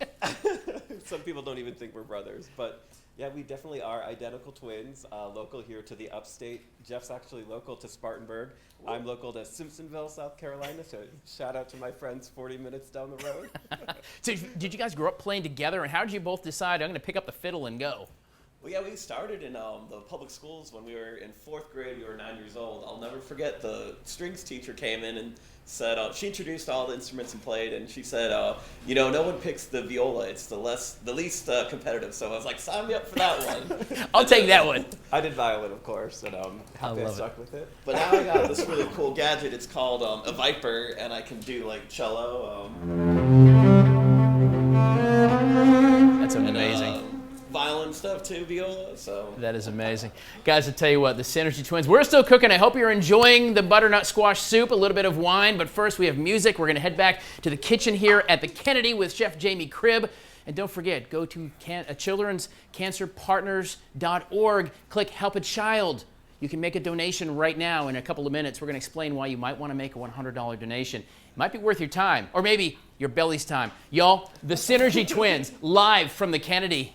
Some people don't even think we're brothers, but yeah, we definitely are identical twins, local here to the upstate. Jeff's actually local to Spartanburg. I'm local to Simpsonville, South Carolina, so shout out to my friends 40 minutes down the road. So did you guys grow up playing together, and how did you both decide, I'm going to pick up the fiddle and go? Well, yeah, we started in the public schools when we were in 4th grade. We were 9 years old. I'll never forget the strings teacher came in and said, she introduced all the instruments and played, and she said, no one picks the viola. It's the least competitive. So I was like, sign me up for that one. I'll take that one. I did violin, of course, and happy I love stuck with it. But now I got this really cool gadget. It's called a Viper, and I can do like cello. That's amazing. And, violin stuff too, viola. So that is amazing, guys. I tell you what, the Synergy Twins. We're still cooking. I hope you're enjoying the butternut squash soup. A little bit of wine, but first we have music. We're going to head back to the kitchen here at the Kennedy with Chef Jamie Cribb. And don't forget, go to childrenscancerpartners.org. Click Help a Child. You can make a donation right now. In a couple of minutes, we're going to explain why you might want to make a $100 donation. It might be worth your time, or maybe your belly's time. Y'all, the Synergy Twins, live from the Kennedy.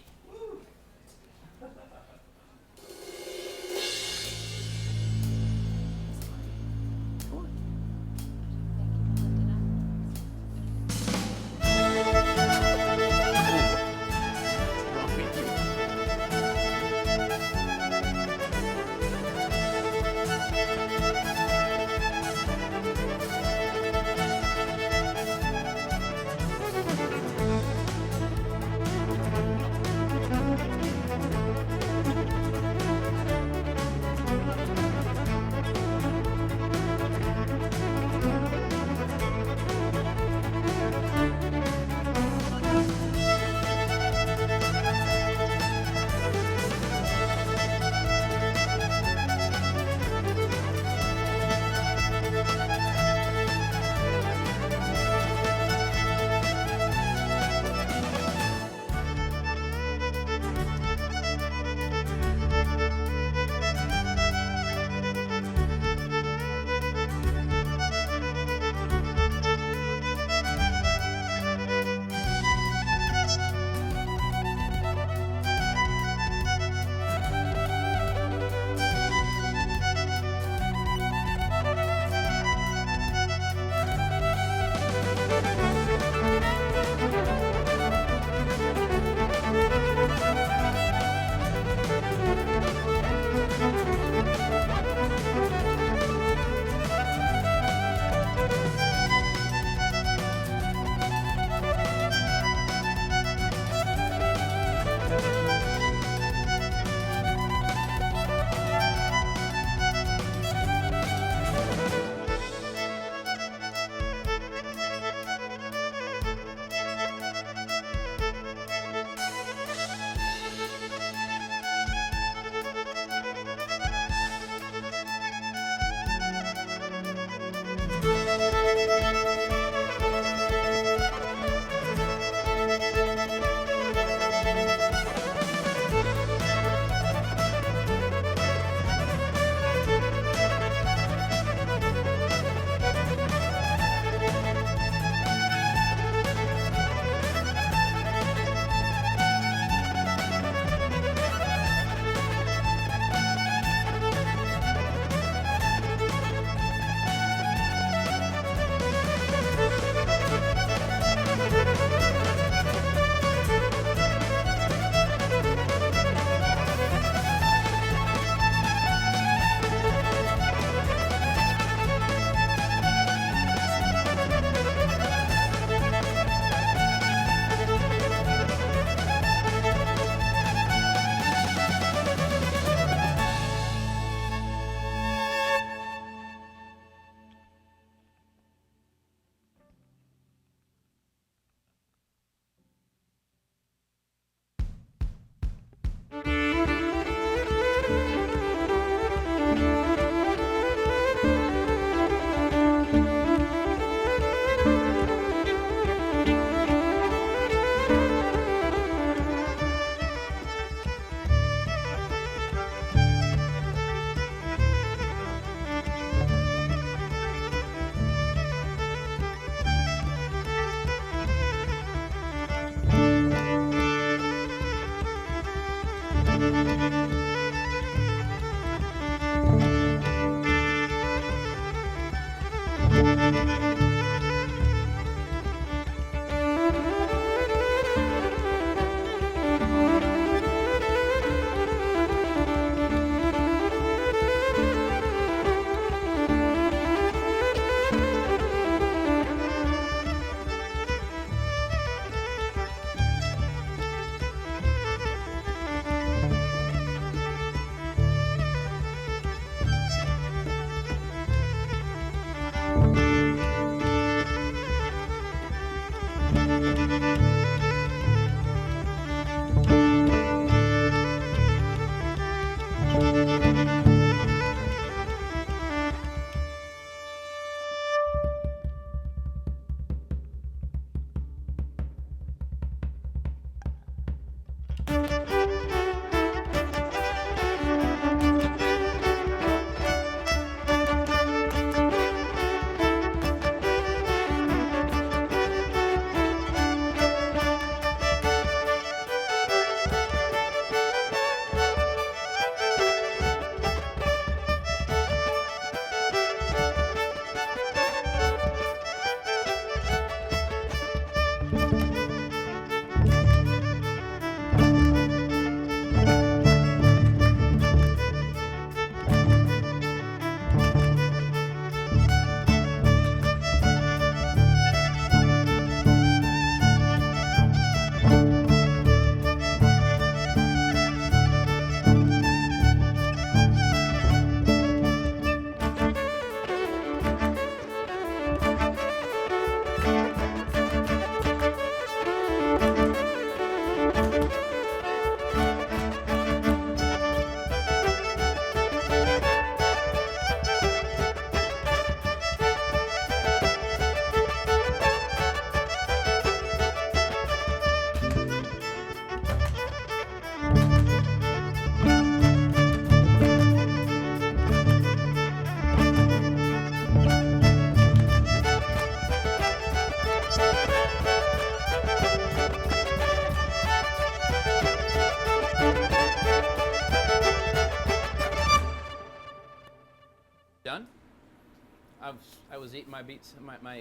I was eating my beets. My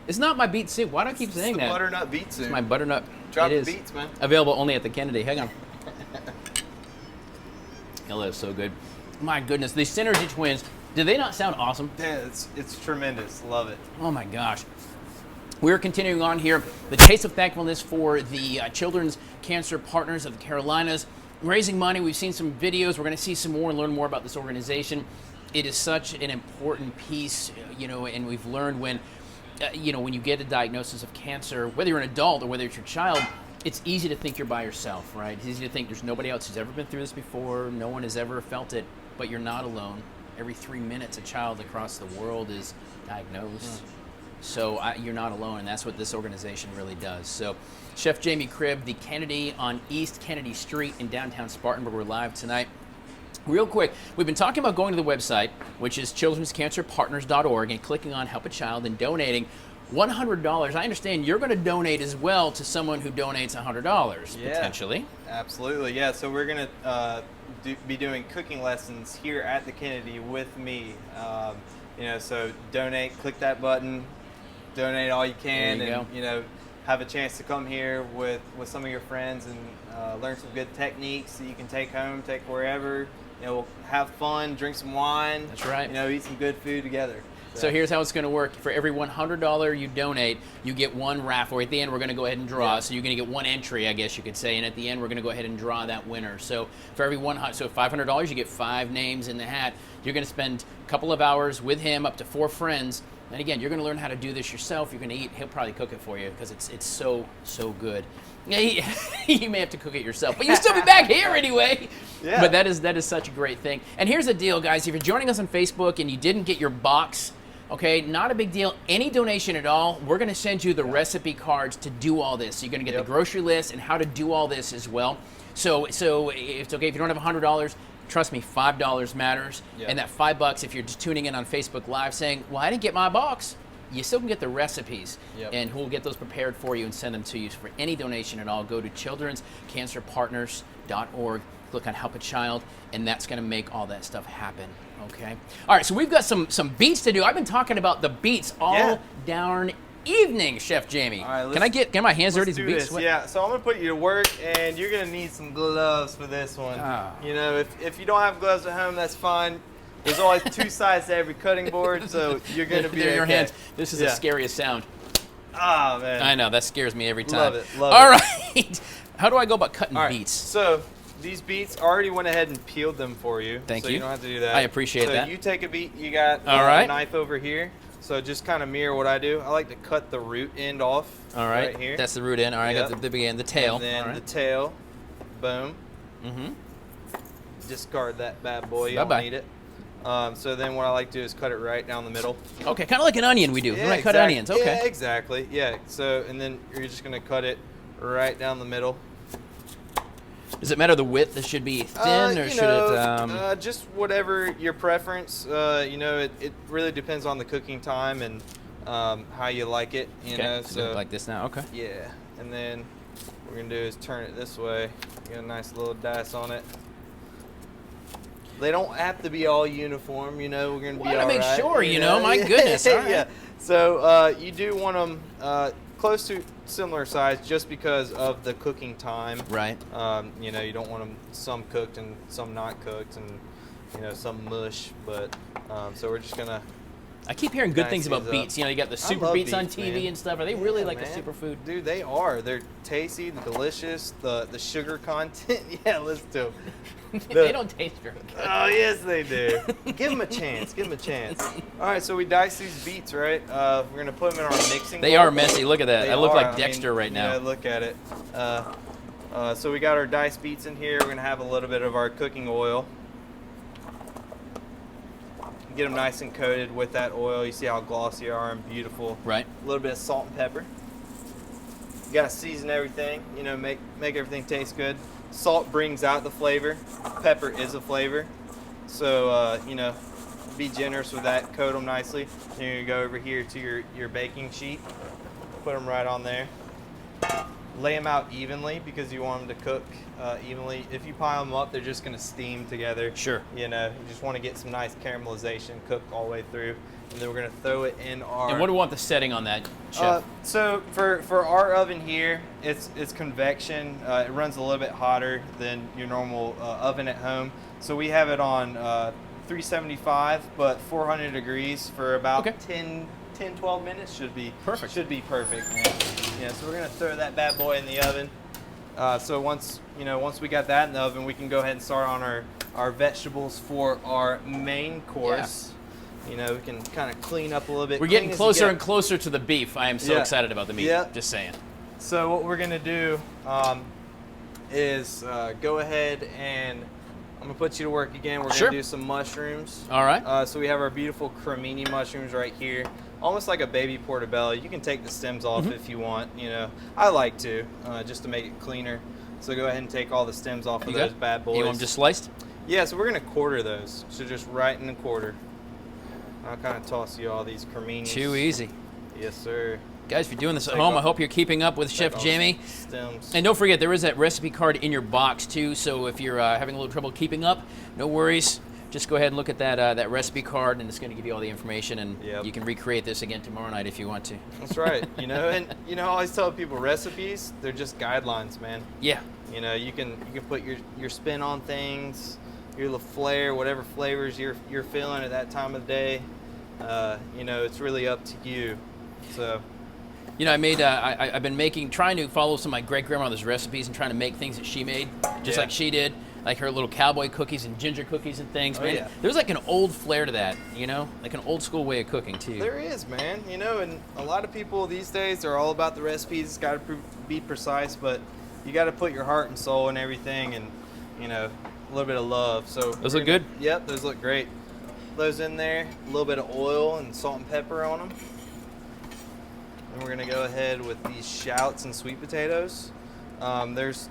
It's not my beet soup. Why do I keep saying that? Butternut beet soup. It's my butternut. Drop it the is. beets, man. Available only at the Kennedy. Hang on. Oh, that's so good. My goodness, these Synergy twins. Do they not sound awesome? Yeah, it's tremendous. Love it. Oh my gosh. We're continuing on here. The Taste of Thankfulness for the Children's Cancer Partners of the Carolinas. Raising money. We've seen some videos. We're going to see some more and learn more about this organization. It is such an important piece, and we've learned when, when you get a diagnosis of cancer, whether you're an adult or whether it's your child, it's easy to think you're by yourself, right? It's easy to think there's nobody else who's ever been through this before. No one has ever felt it, but you're not alone. Every 3 minutes, a child across the world is diagnosed. So you're not alone, and that's what this organization really does. So Chef Jamie Cribb, the Kennedy on East Kennedy Street in downtown Spartanburg. We're live tonight. Real quick, we've been talking about going to the website, which is childrenscancerpartners.org, and clicking on Help a Child and donating $100. I understand you're going to donate as well to someone who donates $100, potentially. Absolutely, yeah. So we're going to be doing cooking lessons here at the Kennedy with me. So donate, click that button, donate all you can, and have a chance to come here with some of your friends and learn some good techniques that you can take home, take wherever. We'll have fun, drink some wine. That's right. Eat some good food together. So here's how it's going to work. For every $100 you donate, you get one raffle. At the end, we're going to go ahead and draw. So you're going to get one entry, I guess you could say. And at the end, we're going to go ahead and draw that winner. So for every $500, you get 5 names in the hat. You're going to spend a couple of hours with him, up to 4 friends. And again, you're going to learn how to do this yourself. You're going to eat. He'll probably cook it for you because it's so good. You may have to cook it yourself, but you'll still be back here anyway. Yeah. But that is such a great thing. And here's the deal, guys. If you're joining us on Facebook and you didn't get your box, okay, not a big deal. Any donation at all, we're going to send you the recipe cards to do all this. So you're going to get the grocery list and how to do all this as well. So it's okay if you don't have $100. Trust me, $5 matters. Yep. And that $5, if you're just tuning in on Facebook Live saying, well, I didn't get my box, you still can get the recipes. Yep. And we'll get those prepared for you and send them to you. So for any donation at all, go to childrenscancerpartners.org, click on Help a Child, and that's going to make all that stuff happen. Okay? All right, so we've got some beets to do. I've been talking about the beets all darn evening, Chef Jamie. All right, can I get my hands dirty? Yeah, so I'm gonna put you to work, and you're gonna need some gloves for this one. If you don't have gloves at home, that's fine. There's always 2 sides to every cutting board, so you're gonna be in your okay. hands. This is the scariest sound. Ah, man. I know, that scares me every time. Love it. All right. How do I go about cutting beets? So these beets, I already went ahead and peeled them for you. Thank you. So you don't have to do that. I appreciate that. So you take a beet. You got a knife over here. So just kind of mirror what I do. I like to cut the root end off. All right. Right here. That's the root end. All right. I got the big end, the tail. And then the tail. Boom. Mm-hmm. Discard that bad boy. You don't need it. So then what I like to do is cut it right down the middle. Okay, kind of like an onion we do. When I cut onions. Okay. Yeah, exactly. Yeah. So and then you're just gonna cut it right down the middle. Does it matter the width? This should be thin, or should it? Just whatever your preference. It really depends on the cooking time and how you like it. You know, so like this now. Okay. Yeah, and then what we're gonna do is turn it this way. Get a nice little dice on it. They don't have to be all uniform. We're gonna be all right. I want to make sure. My goodness. All right. Yeah. So you do want them close to similar size, just because of the cooking time. Right. You don't want them some cooked and some not cooked, and some mush. But so we're just gonna. I keep hearing good things about beets. You got the super beets on TV man. and stuff. Are they really like a superfood? Dude, they are. They're tasty, delicious. The sugar content. Yeah, listen to them. They don't taste very good. Oh, yes, they do. Give them a chance. Give them a chance. All right, so we dice these beets, right? We're going to put them in our mixing bowl. They are messy. Look at that. They I look are. like Dexter right now. Yeah, look at it. So we got our diced beets in here. We're going to have a little bit of our cooking oil. Get them nice and coated with that oil. You see how glossy they are and beautiful. Right. A little bit of salt and pepper. You got to season everything, make everything taste good. Salt brings out the flavor. Pepper is a flavor. So, be generous with that. Coat them nicely. Then you're going to go over here to your baking sheet. Put them right on there. lay them out evenly because you want them to cook evenly. If you pile them up, they're just going to steam together. Sure. You know, you just want to get some nice caramelization cooked all the way through. And then we're going to throw it in our... And what do we want the setting on that, Chef? So for our oven here, it's convection. It runs a little bit hotter than your normal oven at home. So we have it on 375, but 400 degrees for about 10, 12 minutes should be perfect. Should be perfect, man. Yeah, so we're gonna throw that bad boy in the oven. So once we got that in the oven, we can go ahead and start on our vegetables for our main course. Yeah. You know, we can kind of clean up a little bit. We're getting closer and closer to the beef. I am so excited about the meat. Yeah. Just saying. So what we're gonna do is go ahead and I'm gonna put you to work again. We're gonna do some mushrooms. All right. So we have our beautiful cremini mushrooms right here, almost like a baby portobello. You can take the stems off if you want. You know, I like to just to make it cleaner. So go ahead and take all the stems off of those bad boys. You want them just sliced? Yeah. So we're gonna quarter those. So just right in the quarter. I'll kind of toss you all these creminis. Too easy. Yes, sir. Guys, if you're doing this at home, I hope you're keeping up with Chef Jamie. Stems. And don't forget, there is that recipe card in your box, too. So if you're having a little trouble keeping up, no worries. Just go ahead and look at that recipe card, and it's going to give you all the information. And you can recreate this again tomorrow night if you want to. That's right. You know, and I always tell people recipes, they're just guidelines, man. Yeah. You know, you can put your spin on things, your little flair, whatever flavors you're feeling at that time of the day. You know, it's really up to you. So. You know, I've been trying to follow some of my great-grandmother's recipes and trying to make things that she made, just like she did, like her little cowboy cookies and ginger cookies and things, man. Yeah. There's like an old flair to that, you know, like an old school way of cooking, too. There is, man. You know, and a lot of people these days are all about the recipes. It's got to be precise, but you got to put your heart and soul in everything and, you know, a little bit of love. So those look good? Yep, those look great. Those in there, a little bit of oil and salt and pepper on them. And we're gonna go ahead with these shouts and sweet potatoes. There's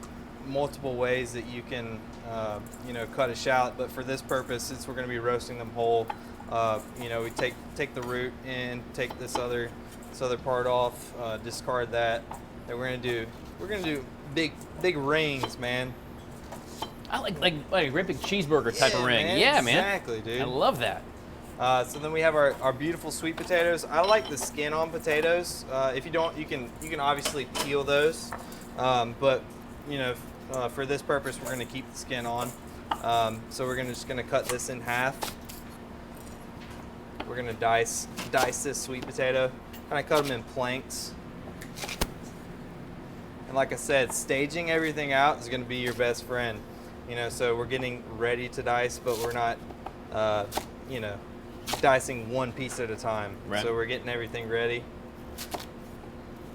multiple ways that you can, you know, cut a shout, but for this purpose, since we're gonna be roasting them whole, you know, we take the root and take this other part off, discard that. And we're gonna do big rings, man. I like a great big cheeseburger type of ring. Man, yeah, man. Exactly, dude. I love that. So then we have our beautiful sweet potatoes. I like the skin on potatoes. If you don't, you can obviously peel those. But you know, for this purpose, we're going to keep the skin on. So we're just going to cut this in half. We're going to dice this sweet potato, and I cut them in planks. And like I said, staging everything out is going to be your best friend. You know, so we're getting ready to dice, but we're not, you know, dicing one piece at a time. Right. So we're getting everything ready.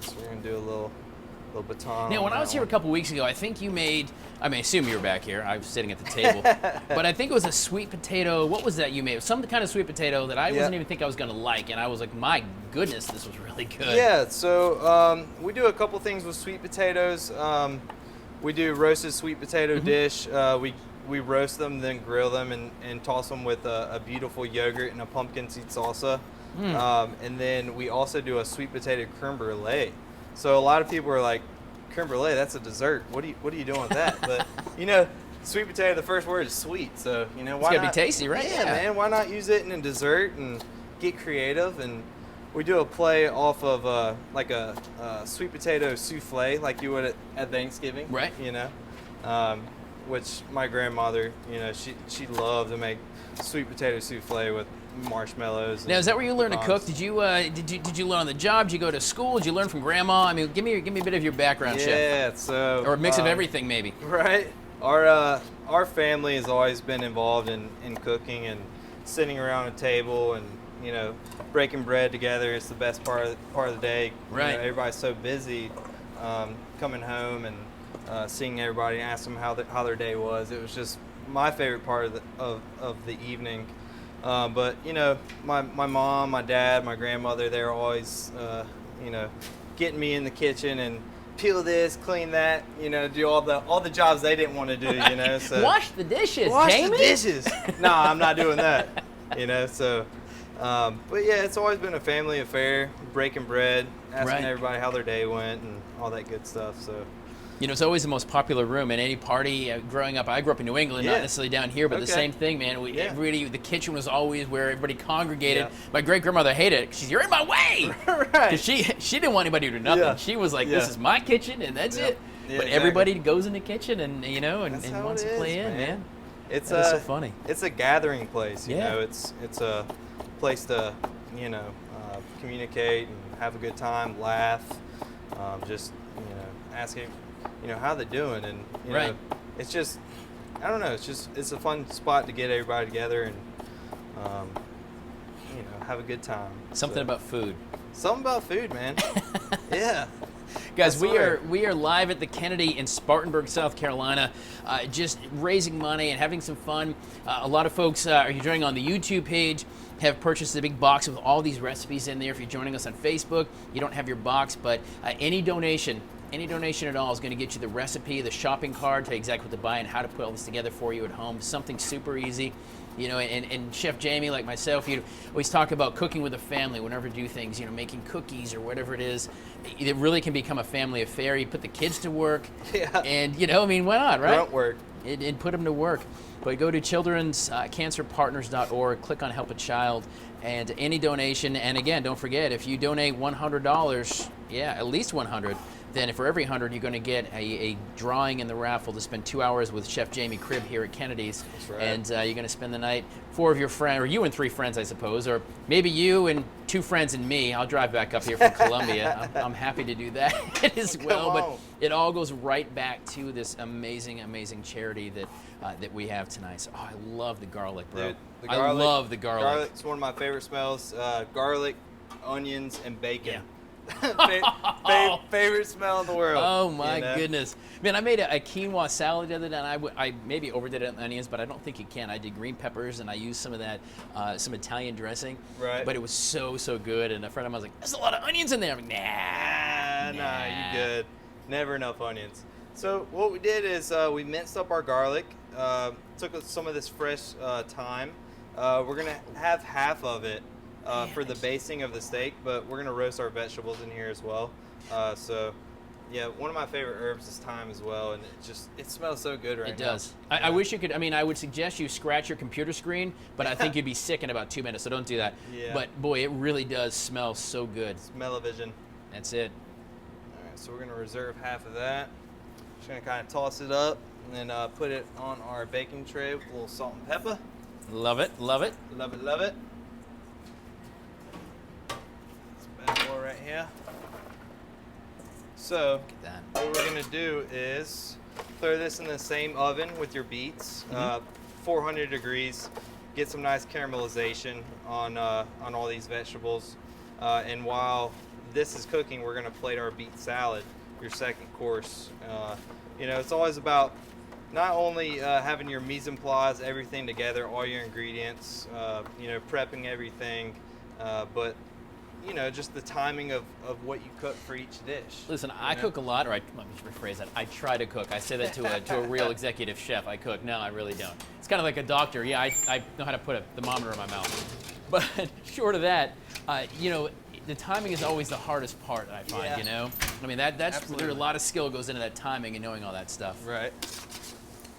So we're gonna do a little baton. Now, when I was here a couple weeks ago, I think you made, I assume you were back here. I was sitting at the table. But I think it was a sweet potato. What was that you made? Some kind of sweet potato that I wasn't even think I was going to like. And I was like, my goodness, this was really good. Yeah, so we do a couple things with sweet potatoes. We do roasted sweet potato dish. We roast them, then grill them, and toss them with a beautiful yogurt and a pumpkin seed salsa. And then we also do a sweet potato creme brulee. So a lot of people are like, creme brulee, that's a dessert. What are you doing with that? But you know, sweet potato, the first word is sweet. So you know, why it's gotta not? Be tasty, right? Yeah, man. Why not use it in a dessert and get creative? And we do a play off of like a sweet potato souffle, like you would at Thanksgiving. Right. You know, which my grandmother, you know, she loved to make sweet potato souffle with marshmallows. Now, is that where you learned to cook? Did you learn on the job? Did you go to school? Did you learn from grandma? I mean, give me a bit of your background, Chef. Yeah, so or a mix of everything, maybe. Right. Our family has always been involved in cooking and sitting around a table and, you know, breaking bread together. It's the best part of the day. Right. You know, everybody's so busy coming home and seeing everybody and ask them how their day was. It was just my favorite part of the evening. But you know, my mom, my dad, my grandmother, they're always you know, getting me in the kitchen and peel this, clean that, you know, do all the jobs they didn't want to do, you know. So wash the dishes, wash Jamie. the dishes. No, I'm not doing that. You know, so but yeah, it's always been a family affair, breaking bread, asking everybody how their day went and all that good stuff. So. You know, it's always the most popular room in any party. Growing up, I grew up in New England, not necessarily down here, but the same thing, man. Really, the kitchen was always where everybody congregated. My great grandmother hated it. She's, "You're in my way," because she didn't want anybody to do nothing. She was like, "This is my kitchen, and that's it." But everybody goes in the kitchen, and you know, and wants to play in, man. It's so funny. It's a gathering place. You know, it's a place to communicate and have a good time, laugh, just asking. How they're doing, and you know, it's just, I don't know, it's a fun spot to get everybody together and have a good time. Something about food. Something about food, man. Yeah. Guys, we are live at the Kennedy in Spartanburg, South Carolina, just raising money and having some fun. A lot of folks are joining on the YouTube page, have purchased a big box with all these recipes in there. If you're joining us on Facebook, you don't have your box, but any donation at all is going to get you the recipe, the shopping card, tell you exactly what to buy and how to put all this together for you at home. Something super easy. You know, and Chef Jamie, like myself, you always talk about cooking with a family whenever you do things, making cookies or whatever it is. It really can become a family affair. You put the kids to work, and, why not, right? Grunt work. And put them to work. But go to childrenscancerpartners.org, click on Help a Child, and any donation. And again, don't forget, if you donate $100, at least 100, then for every 100, you're going to get a drawing in the raffle to spend 2 hours with Chef Jamie Cribb here at Kennedy's. That's right. And you're going to spend the night, 4 of your friends, or you and 3 friends, I suppose, or maybe you and 2 friends and me. I'll drive back up here from Columbia. I'm happy to do that as well. But it all goes right back to this amazing, amazing charity that we have tonight. So, I love the garlic, bro. Dude, I love the garlic. Garlic's one of my favorite smells. Garlic, onions, and bacon. Favorite smell in the world. Oh my goodness, man! I made a quinoa salad the other day, and I maybe overdid it on onions, but I don't think you can. I did green peppers, and I used some of that, some Italian dressing. Right. But it was so good, and a friend of mine was like, "There's a lot of onions in there." I'm like, Nah, you good. Never enough onions. So what we did is we minced up our garlic. Took some of this fresh thyme. We're gonna have half of it. For the basting of the steak, but we're gonna roast our vegetables in here as well. One of my favorite herbs is thyme as well, and it smells so good right now. It does. I wish you could. I would suggest you scratch your computer screen, but I think you'd be sick in about 2 minutes, so don't do that. Yeah. But boy, it really does smell so good. Smell-o-vision. That's it. All right, so we're gonna reserve half of that. Just gonna kind of toss it up and then put it on our baking tray with a little salt and pepper. Love it. Love it. Love it. Love it. Bad boy right here. So what we're gonna do is throw this in the same oven with your beets, 400 degrees. Get some nice caramelization on all these vegetables, and while this is cooking, we're gonna plate our beet salad, your second course. It's always about not only having your mise en place, everything together, all your ingredients, prepping everything, but just the timing of what you cook for each dish. Listen, I cook a lot, or let me rephrase that. I try to cook. I say that to a real executive chef. I cook. No, I really don't. It's kind of like a doctor. Yeah, I know how to put a thermometer in my mouth. But short of that, the timing is always the hardest part, I find, that's there a lot of skill goes into that timing and knowing all that stuff. Right.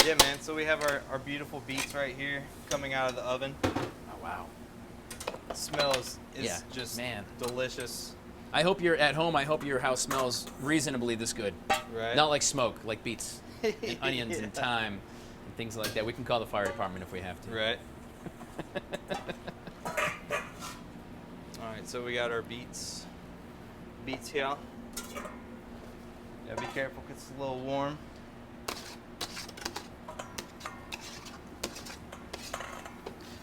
Yeah, man. So we have our beautiful beets right here coming out of the oven. Oh, wow. The smell is just delicious. I hope you're at home. I hope your house smells reasonably this good. Right. Not like smoke, like beets and onions and thyme and things like that. We can call the fire department if we have to. Right. All right, so we got our beets here. Yeah, be careful, it's a little warm.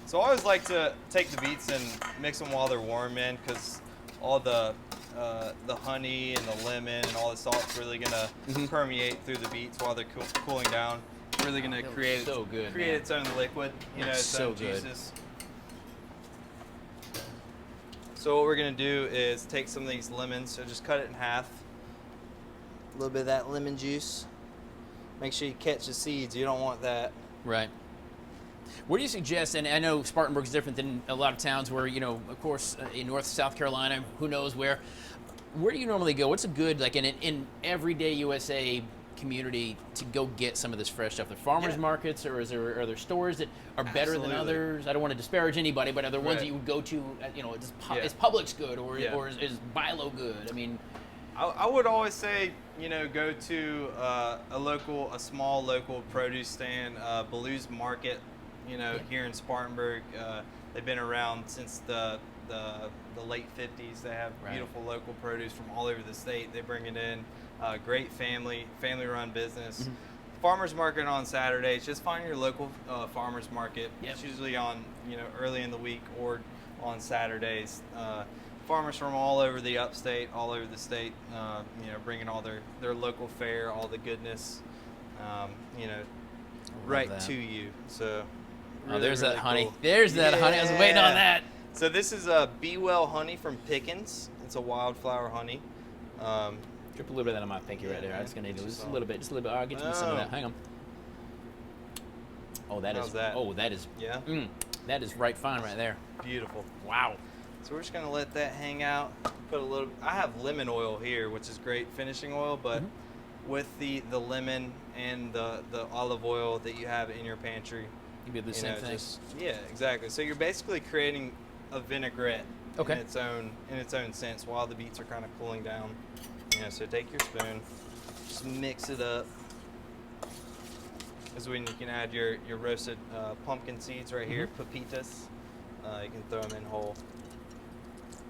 So I always like to take the beets and mix them while they're warm, man, because all the honey and the lemon and all the salt's really gonna permeate through the beets while they're cooling down. It's really gonna create its own liquid, its own juices. So what we're gonna do is take some of these lemons, so just cut it in half. A little bit of that lemon juice. Make sure you catch the seeds. You don't want that. Right. What do you suggest, and I know Spartanburg is different than a lot of towns where, of course, in North South Carolina, who knows where. Where do you normally go? What's a good, like in everyday USA community to go get some of this fresh stuff? The farmers markets, or are there stores that are better than others? I don't want to disparage anybody, but are there ones that you would go to? Is Publix good, or is Bilo good? I mean, I would always say, go to a small local produce stand. Baloo's Market, here in Spartanburg. They've been around since the late 50s. They have beautiful local produce from all over the state. They bring it in. Great family-run business. Mm-hmm. Farmers market on Saturdays. Just find your local farmers market. It's usually on early in the week or on Saturdays. Farmers from all over the upstate, all over the state, bringing all their local fare, all the goodness, right to you. So, really, there's really that honey. cool. There's that honey. I was waiting on that. So this is Be Well honey from Pickens. It's a wildflower honey. Drip a little bit of that on my pinky right there. I'm just gonna need just a little bit. I'll get you some of that. Hang on. Oh, that is. Oh, that is. Yeah. That is right fine right there. Beautiful. Wow. So we're just gonna let that hang out. Put a little. I have lemon oil here, which is great finishing oil, but with the lemon and the olive oil that you have in your pantry, you do the same thing. Yeah, exactly. So you're basically creating a vinaigrette in its own sense while the beets are kind of cooling down. So take your spoon, just mix it up. This is when you can add your roasted pumpkin seeds right here, pepitas. You can throw them in whole.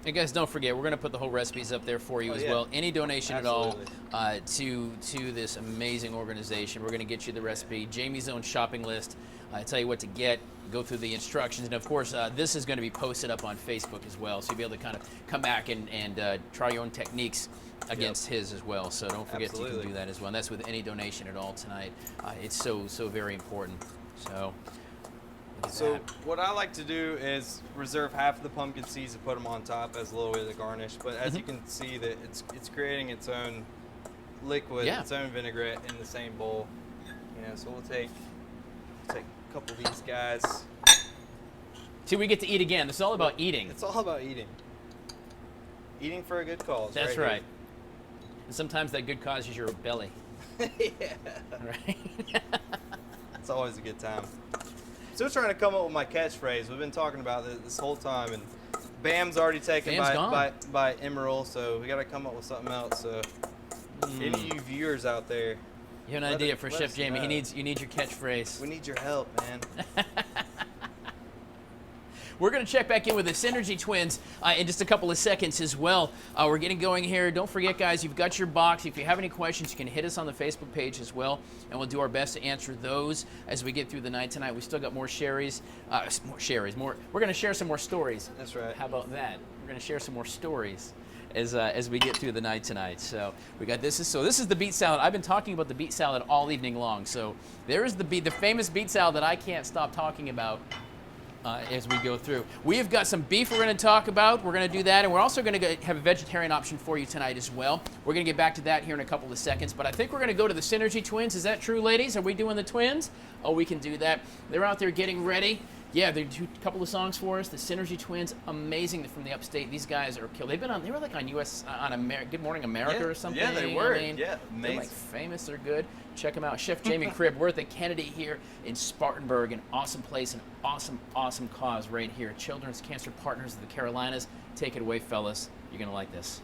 And guys, don't forget, we're going to put the whole recipes up there for you as well. Any donation at all to this amazing organization, we're going to get you the recipe, Jamie's own shopping list. I tell you what to get, go through the instructions, and of course, this is going to be posted up on Facebook as well, so you'll be able to kind of come back and try your own techniques against his as well. So don't forget you can do that as well. And that's with any donation at all tonight. It's so very important. So what I like to do is reserve half of the pumpkin seeds and put them on top as a little bit of the garnish. But as you can see, that it's creating its own liquid, its own vinaigrette in the same bowl. So we'll take a couple of these guys. Till we get to eat again. This is all about eating. It's all about eating. Eating for a good cause. That's right. And sometimes that good cause is your belly. Yeah. Right. It's always a good time. Still trying to come up with my catchphrase. We've been talking about this whole time, and Bam's already taken by Emerald, so we got to come up with something else. So, any of you viewers out there, you have an idea for Chef Jamie? You need your catchphrase. We need your help, man. We're going to check back in with the Synergy Twins in just a couple of seconds as well. We're getting going here. Don't forget, guys, you've got your box. If you have any questions, you can hit us on the Facebook page as well, and we'll do our best to answer those as we get through the night tonight. We still got more sherries. We're going to share some more stories. That's right. How about that? We're going to share some more stories as we get through the night tonight. So we got this is the beet salad. I've been talking about the beet salad all evening long. So there is the famous beet salad that I can't stop talking about. As we go through. We have got some beef we're going to talk about. We're going to do that, and we're also going to have a vegetarian option for you tonight as well. We're going to get back to that here in a couple of seconds, but I think we're going to go to the Synergy Twins. Is that true, ladies? Are we doing the Twins? Oh, we can do that. They're out there getting ready. Yeah, they do a couple of songs for us. The Synergy Twins, amazing from the upstate. These guys are killed. They were like on Good Morning America or something. Yeah, they were. Amazing. They're like famous. They're good. Check them out. Chef Jamie Cribb. We're at the Kennedy here in Spartanburg. An awesome place, an awesome cause right here. Children's Cancer Partners of the Carolinas. Take it away, fellas. You're going to like this.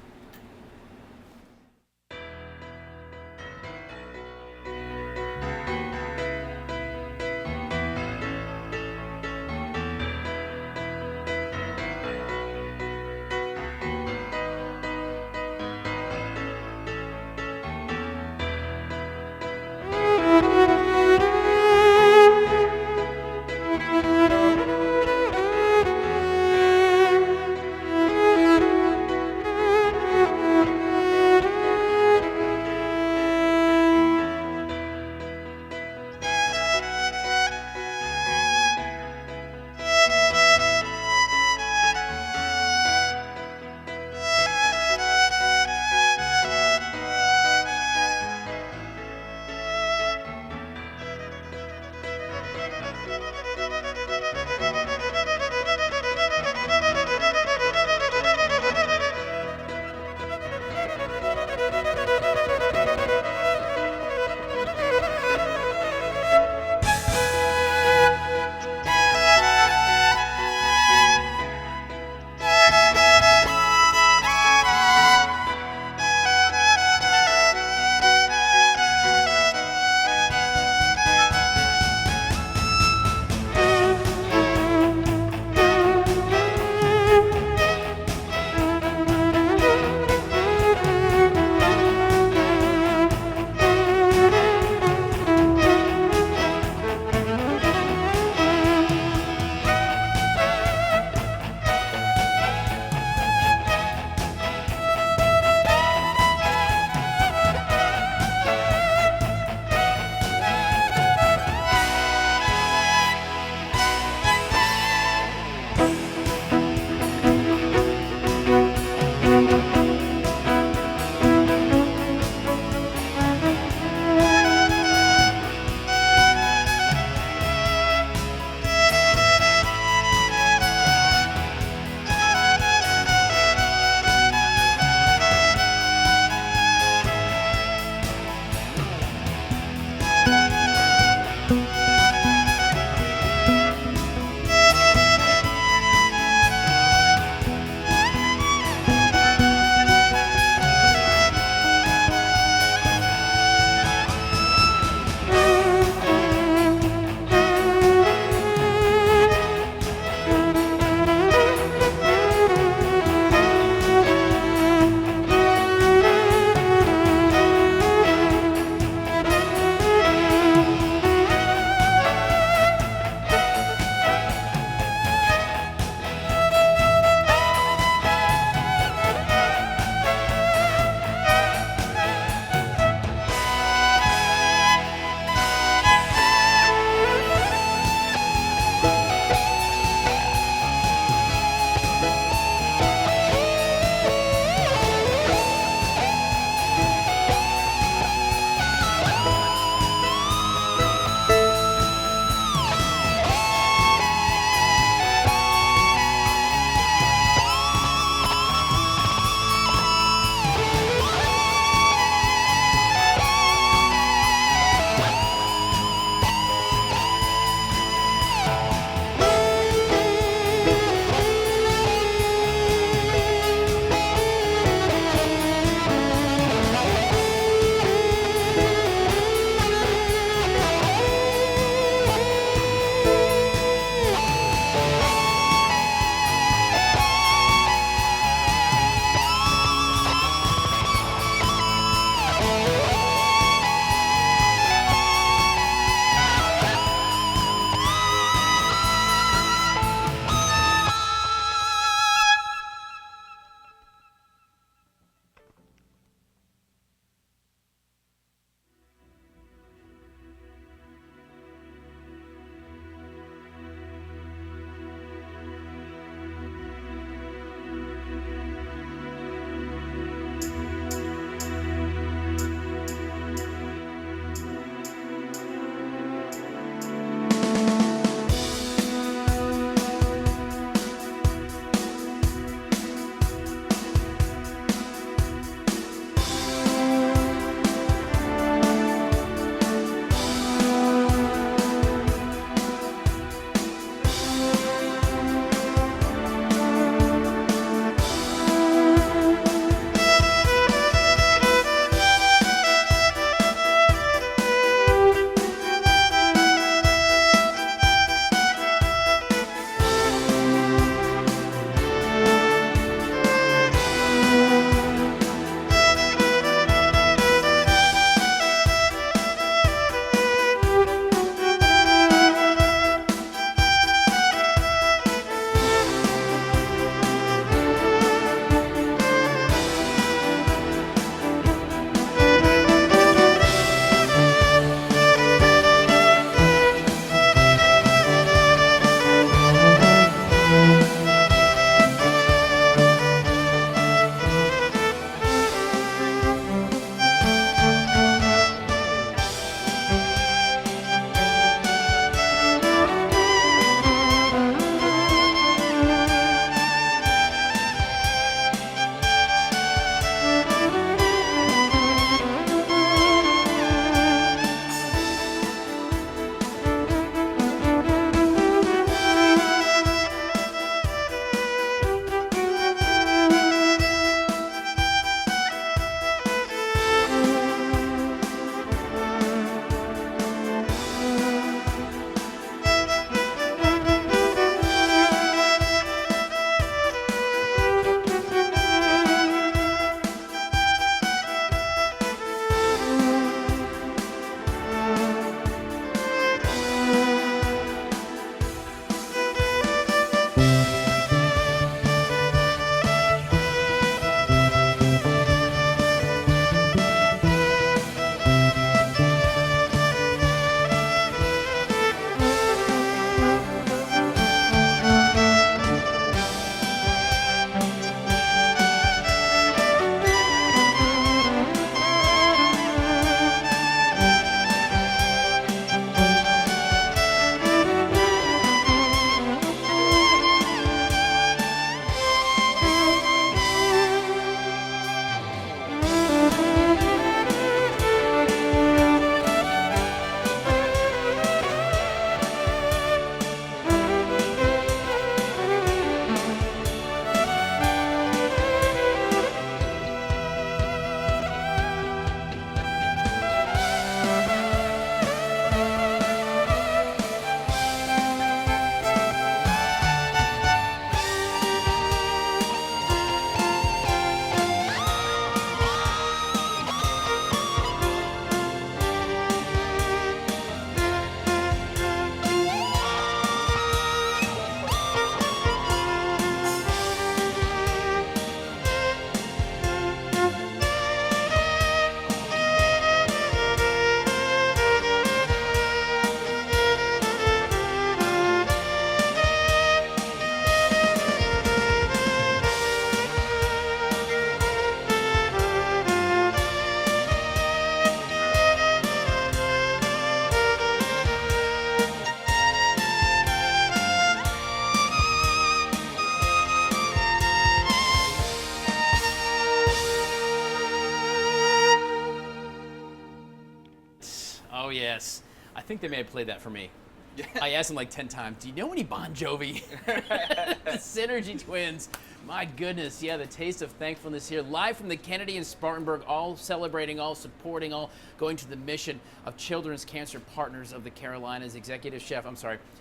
think they may have played that for me. Yeah. I asked them like 10 times, do you know any Bon Jovi? The Synergy Twins. My goodness, yeah, the taste of thankfulness here. Live from the Kennedy and Spartanburg, all celebrating, all supporting, all going to the mission of Children's Cancer Partners of the Carolinas.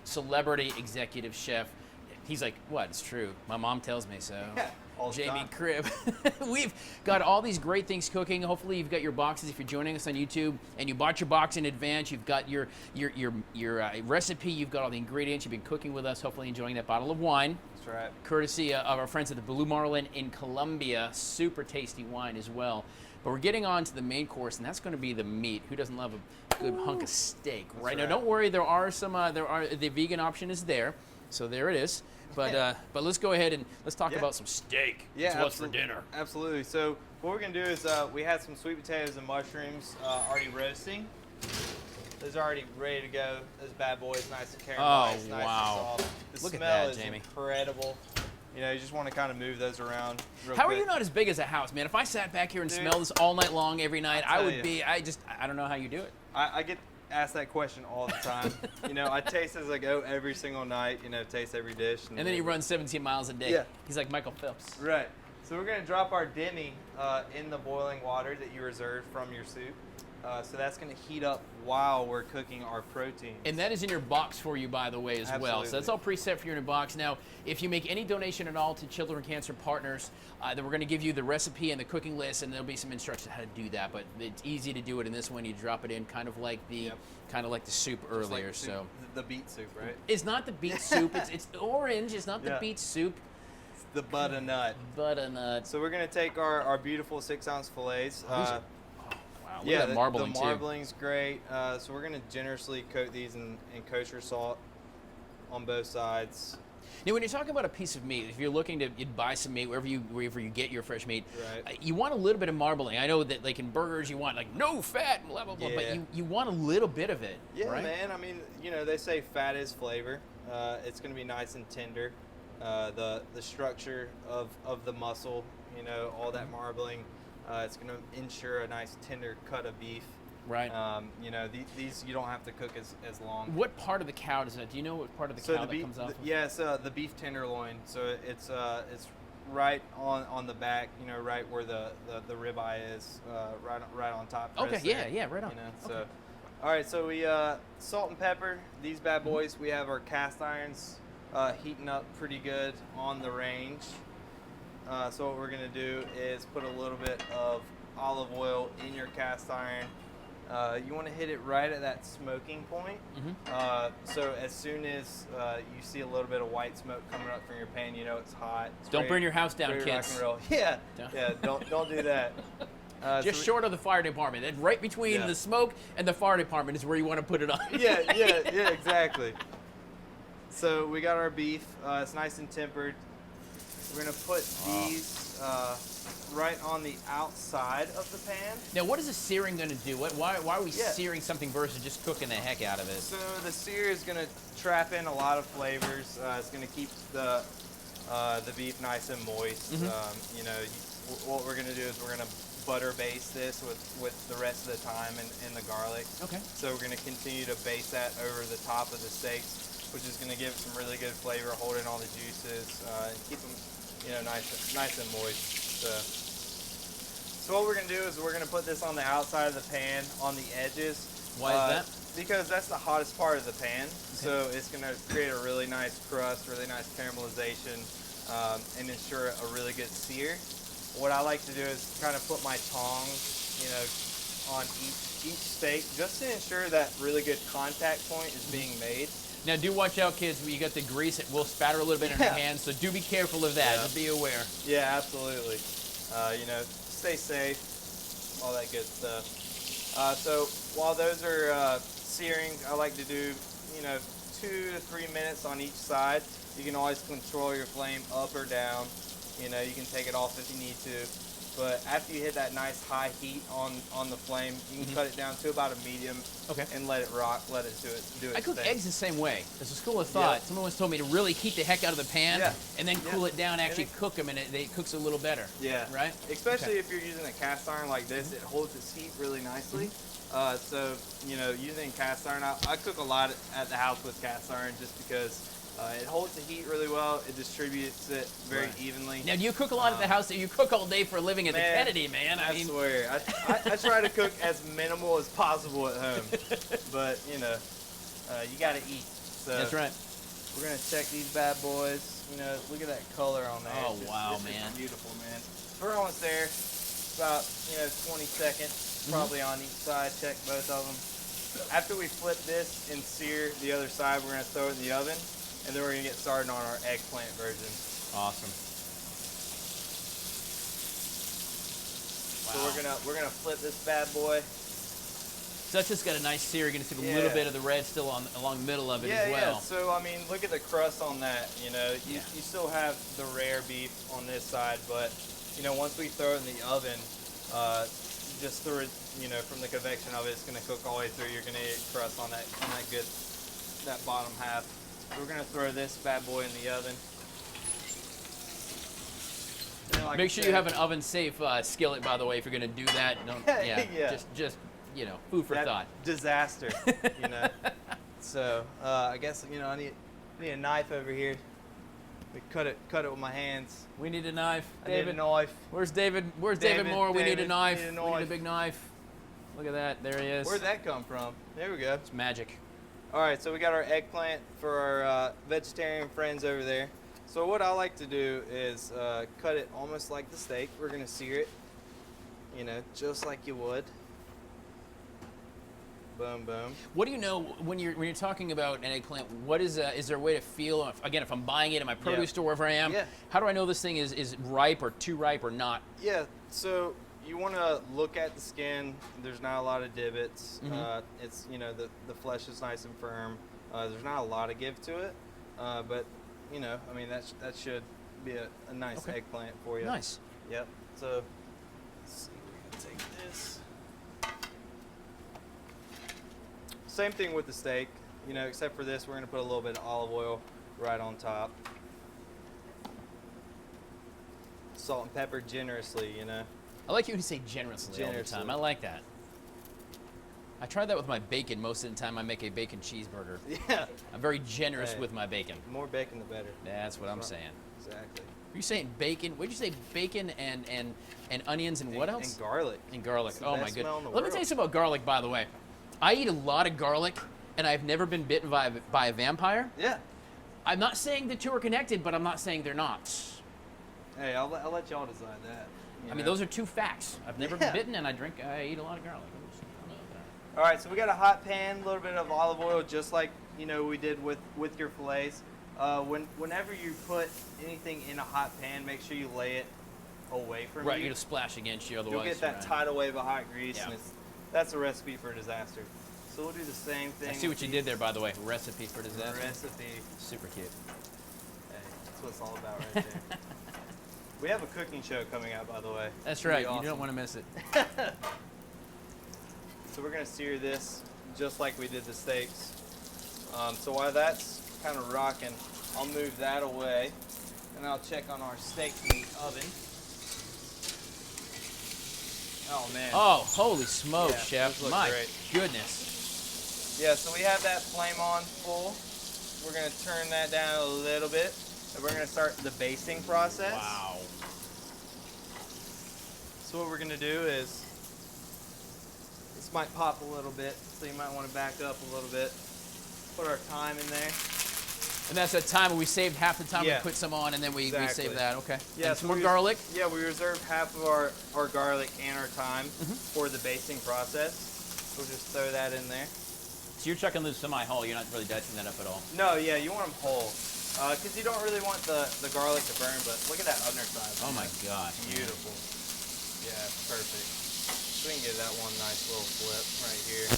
Celebrity executive chef. He's like, what? It's true. My mom tells me so. Yeah, all the Jamie time. Cribb. We've got all these great things cooking. Hopefully you've got your boxes if you're joining us on YouTube and you bought your box in advance. You've got your recipe. You've got all the ingredients. You've been cooking with us, hopefully enjoying that bottle of wine. That's right. Courtesy of our friends at the Blue Marlin in Colombia. Super tasty wine as well. But we're getting on to the main course, and that's going to be the meat. Who doesn't love a good hunk of steak? Right now, don't worry. There are some. The vegan option is there, so there it is. But let's go ahead and let's talk about some steak. Yeah, It's what's for dinner. Absolutely. So what we're gonna do is we had some sweet potatoes and mushrooms already roasting. Those are already ready to go. Those bad boys, nice and caramelized, nice and soft. The Look at smell that, is Jamie. incredible. You know, you just want to kind of move those around real How are quick. you not as big as a house, man? If I sat back here and Dude, smelled this all night long, every night, I tell would you. be. I don't know how you do it. I get asked that question all the time. You know, I taste as I go every single night. You know, taste every dish. And then he runs 17 miles a day. Yeah. He's like Michael Phelps. Right. So we're gonna drop our demi in the boiling water that you reserved from your soup. So that's gonna heat up while we're cooking our protein. And that is in your box for you, by the way, as well. So that's all preset for you in your box. Now, if you make any donation at all to Children Cancer Partners, then we're going to give you the recipe and the cooking list, and there'll be some instructions how to do that. But it's easy to do it in this one. You drop it in, kind of like the soup Just earlier. like the soup, So the beet soup, right? it's not the beet soup. It's orange. It's not the Yeah. beet soup. It's the butternut. Butternut. So we're gonna take our beautiful 6-ounce fillets. Wow, look Yeah, at that marbling the too. marbling's great. So we're gonna generously coat these in kosher salt on both sides. Now, when you're talking about a piece of meat, if you're looking to buy some meat wherever you get your fresh meat, you want a little bit of marbling. I know that like in burgers you want like no fat and blah blah blah, but you want a little bit of it. Yeah, right? man. I mean, you know, they say fat is flavor. It's gonna be nice and tender. The structure of the muscle, you know, all that marbling, it's gonna ensure a nice tender cut of beef. Right. You know, these you don't have to cook as long. What part of the cow does that? Do you know what part of the cow that comes off? Yeah, it's the beef tenderloin. So it's right on the back. You know, right where the ribeye is. Right on top. Okay. press Yeah. there, Yeah. Right on. You know, so. Okay. All right, so we salt and pepper these bad boys. We have our cast irons heating up pretty good on the range. So what we're gonna do is put a little bit of olive oil in your cast iron. You want to hit it right at that smoking point. So as soon as you see a little bit of white smoke coming up from your pan, you know it's hot. It's Don't ready- burn your house down, ready to rock kids. and roll. Yeah, yeah. Don't do that. Just short of the fire department. And right between the smoke and the fire department is where you want to put it on. yeah, exactly. So we got our beef. It's nice and tempered. We're gonna put these right on the outside of the pan. Now, what is the searing going to do? Why are we searing something versus just cooking the heck out of it? So the sear is gonna trap in a lot of flavors. It's gonna keep the beef nice and moist. You know, what we're gonna do is we're gonna butter baste this with the rest of the thyme and the garlic. Okay. So we're gonna continue to baste that over the top of the steaks, which is gonna give it some really good flavor, hold in all the juices, and keep them, you know, nice and moist. So what we're gonna do is we're gonna put this on the outside of the pan, on the edges. Why is that? Because that's the hottest part of the pan. So it's gonna create a really nice crust, really nice caramelization, and ensure a really good sear. What I like to do is kind of put my tongs, you know, on each steak, just to ensure that really good contact point is being made. Now, do watch out, kids. When you got the grease, it will spatter a little bit in your hands, so do be careful of that. Just be aware. Yeah, absolutely. You know, stay safe, all that good stuff. So while those are searing, I like to do, you know, 2 to 3 minutes on each side. You can always control your flame up or down. You know, you can take it off if you need to. But after you hit that nice high heat on the flame, you can cut it down to about a medium and let it rock, let it do its I cook thing. eggs the same way. There's a school of thought. Someone once told me to really heat the heck out of the pan and then cool it down, actually cook them, and it cooks a little better. Yeah. Right? Especially if you're using a cast iron like this, it holds its heat really nicely. So, you know, using cast iron, I cook a lot at the house with cast iron just because it holds the heat really well. It distributes it very evenly. Now, do you cook a lot at the house? You cook all day for a living at the Kennedy, man. I swear. I try to cook as minimal as possible at home. But, you know, you got to eat. So that's right. We're going to check these bad boys. You know, look at that color on there. Oh, wow, man. It's beautiful, man. We're almost there. About, 20 seconds probably on each side. Check both of them. After we flip this and sear the other side, we're going to throw it in the oven. And then we're going to get started on our eggplant version. Awesome. So we're gonna flip this bad boy. So that's just got a nice sear. You're going to see a little bit of the red still along the middle of it as well. Yeah, so I mean, look at the crust on that. You know, you still have the rare beef on this side, but you know, once we throw it in the oven, just through it, you know, from the convection of it, it's going to cook all the way through. You're going to get crust on that bottom half. We're going to throw this bad boy in the oven. Like Make sure you have an oven-safe skillet, by the way, if you're going to do that. Don't, just you know, food for thought. Disaster, you know. So I guess, you know, I need a knife over here. We cut it with my hands. We need a knife. David, need a knife. Where's David? Where's David Moore? We need a knife. We need a big knife. Look at that. There he is. Where'd that come from? There we go. It's magic. All right, so we got our eggplant for our vegetarian friends over there. So what I like to do is cut it almost like the steak. We're gonna sear it, you know, just like you would. Boom, boom. What do you know when you're talking about an eggplant? What is there a way to feel? If I'm buying it in my produce store, wherever I am, how do I know this thing is ripe or too ripe or not? Yeah, so you want to look at the skin. There's not a lot of divots. It's, you know, the flesh is nice and firm. There's not a lot of give to it, but you know, I mean, that should be a nice eggplant for you. Nice. Yep. So let's see, we're gonna take this. Same thing with the steak, you know, except for this, we're gonna put a little bit of olive oil right on top. Salt and pepper generously, you know. I like you to say generously all the time. I like that. I try that with my bacon most of the time I make a bacon cheeseburger. Yeah. I'm very generous with my bacon. The more bacon, the better. That's what I'm saying. Exactly. Are you saying bacon? What did you say? Bacon and onions and what else? And garlic. And garlic. It's the Oh my best smell in goodness. the Let me tell you something about garlic, by the way. I eat a lot of garlic, and I've never been bitten by a vampire. Yeah. I'm not saying the two are connected, but I'm not saying they're not. Hey, I'll let y'all decide that. I mean, those are two facts. I've never been bitten, and I eat a lot of garlic. All right, so we got a hot pan, a little bit of olive oil, just like, you know, we did with your fillets. Whenever you put anything in a hot pan, make sure you lay it away from you. Right, you'll splash against you otherwise. You'll get that tidal wave of hot grease, Yeah. and that's a recipe for disaster. So we'll do the same thing. I see what you did there, by the way. Recipe for disaster. Recipe. Super cute. Hey, that's what it's all about right there. We have a cooking show coming out, by the way. That's right. You don't want to miss it. So we're going to sear this just like we did the steaks. So while that's kind of rocking, I'll move that away, and I'll check on our steaks in the oven. Oh, man. Oh, holy smokes, Yeah, Chef. those look My great. goodness. Yeah, so we have that flame on full. We're going to turn that down a little bit, and we're going to start the basting process. Wow. So what we're going to do is, this might pop a little bit, so you might want to back up a little bit. Put our thyme in there. And that's that time where we saved half the time. Yeah. We put some on, and then we Exactly. save that. Okay. Yeah, And so some more we- garlic. Yeah, we reserved half of our garlic and our thyme for the basting process. We'll just throw that in there. So you're chucking those semi-whole. You're not really dicing that up at all. No, yeah, you want them whole. Because you don't really want the garlic to burn, but look at that underside. Oh my gosh. Beautiful. Yeah, perfect. So we can give that one nice little flip right here.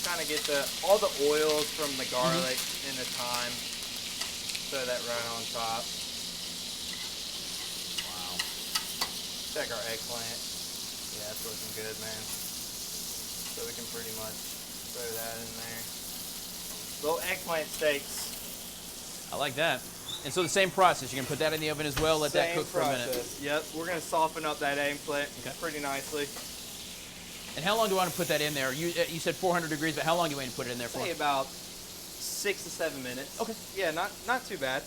Kind of get all the oils from the garlic and the thyme. Throw that right on top. Wow. Check our eggplant. Yeah, it's looking good, man. So we can pretty much throw that in there. Little eggplant steaks. I like that. And so the same process. You're gonna put that in the oven as well. Let that cook for a minute. Yep, we're gonna soften up that eggplant pretty nicely. And how long do you want to put that in there? You said 400 degrees, but how long do you want to put it in there for? Say about 6 to 7 minutes. Okay. Yeah, not too bad.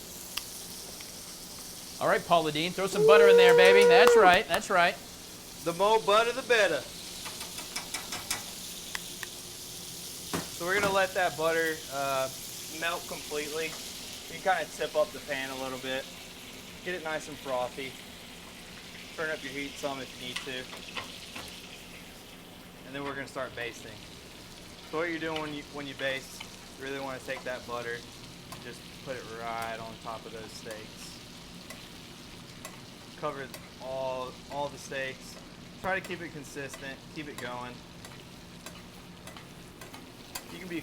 All right, Paula Dean, throw some butter in there, baby. That's right. That's right. The more butter, the better. So we're gonna let that butter melt completely. You can kind of tip up the pan a little bit. Get it nice and frothy. Turn up your heat some if you need to. And then we're gonna start basting. So what you're doing when you baste, you really want to take that butter and just put it right on top of those steaks. Cover all the steaks. Try to keep it consistent, keep it going. You can be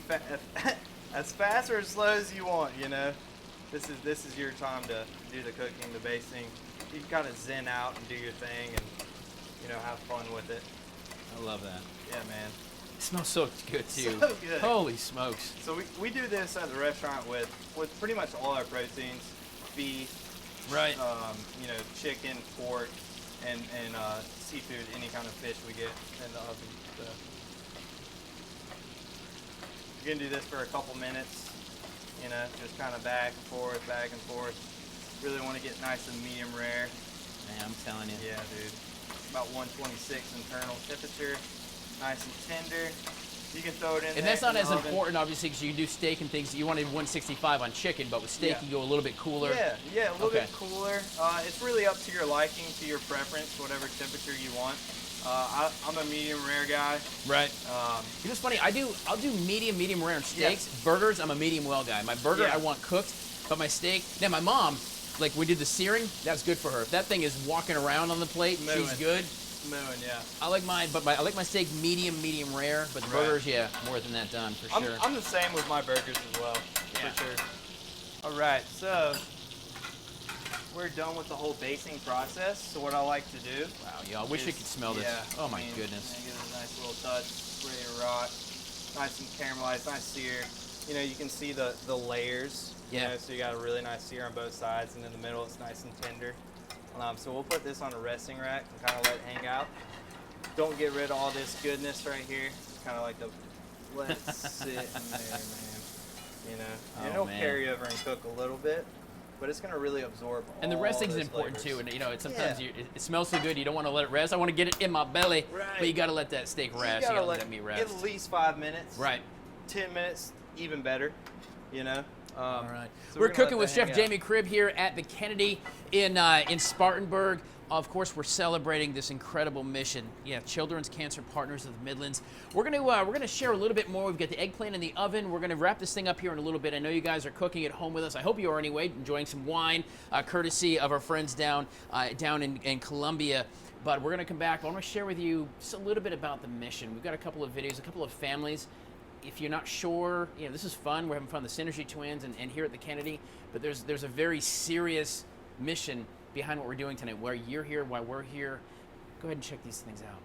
as fast or as slow as you want, you know. This is your time to do the cooking, the basting. You can kind of zen out and do your thing and, you know, have fun with it. I love that. Yeah, man. It smells so good too. So good. Holy smokes. So we do this at the restaurant with pretty much all our proteins, beef, right? You know, chicken, pork, and seafood, any kind of fish we get in the oven. So you're gonna do this for a couple minutes. You know, just kind of back and forth, back and forth. Really want to get nice and medium rare. Man, I'm telling you. Yeah, dude. About 126 internal temperature. Nice and tender. You can throw it in there. And that's not in as the oven. important, obviously, because you do steak and things. You wanted 165 on chicken, but with steak, Yeah. you go a little bit cooler. Yeah, a little bit cooler. It's really up to your liking, to your preference, whatever temperature you want. I'm a medium rare guy. Right. You know, it's funny. I'll do medium rare on steaks. Yeah. Burgers, I'm a medium well guy. My burger, I want cooked, but my steak. Now, my mom, like we did the searing, that's good for her. If that thing is walking around on the plate, she's good. Mooing, yeah. I like mine, but I like my steak medium rare. But the burgers, yeah, more than that done for sure. I'm the same with my burgers as well, for sure. All right, so we're done with the whole basting process. So what I like to do. Wow, yeah, I wish you could smell this. Yeah, oh my goodness. Give it a nice little touch, ready to rock. Nice and caramelized, nice sear. You know, you can see the layers. Yeah. You know, so you got a really nice sear on both sides, and in the middle it's nice and tender. So we'll put this on a resting rack and kind of let it hang out. Don't get rid of all this goodness right here. Just kind of like to let it sit in there, man. You know, and it'll carry over and cook a little bit, but it's gonna really absorb all And the resting is important too. And you know, sometimes it smells so good, you don't want to let it rest. I want to get it in my belly, but you got to let that steak rest. You got to let that meat rest. At least 5 minutes. Right. 10 minutes, even better. You know. All right. So we're gonna cooking let with that Chef hang Jamie Cribb here at the Kennedy in Spartanburg. Of course, we're celebrating this incredible mission. Yeah, Children's Cancer Partners of the Midlands. We're gonna share a little bit more. We've got the eggplant in the oven. We're gonna wrap this thing up here in a little bit. I know you guys are cooking at home with us. I hope you are anyway, enjoying some wine, courtesy of our friends down in Colombia. But we're gonna come back. I want to share with you just a little bit about the mission. We've got a couple of videos, a couple of families. If you're not sure, you know, this is fun. We're having fun, the Synergy Twins and here at the Kennedy, but there's a very serious mission behind what we're doing tonight. Why you're here, why we're here. Go ahead and check these things out.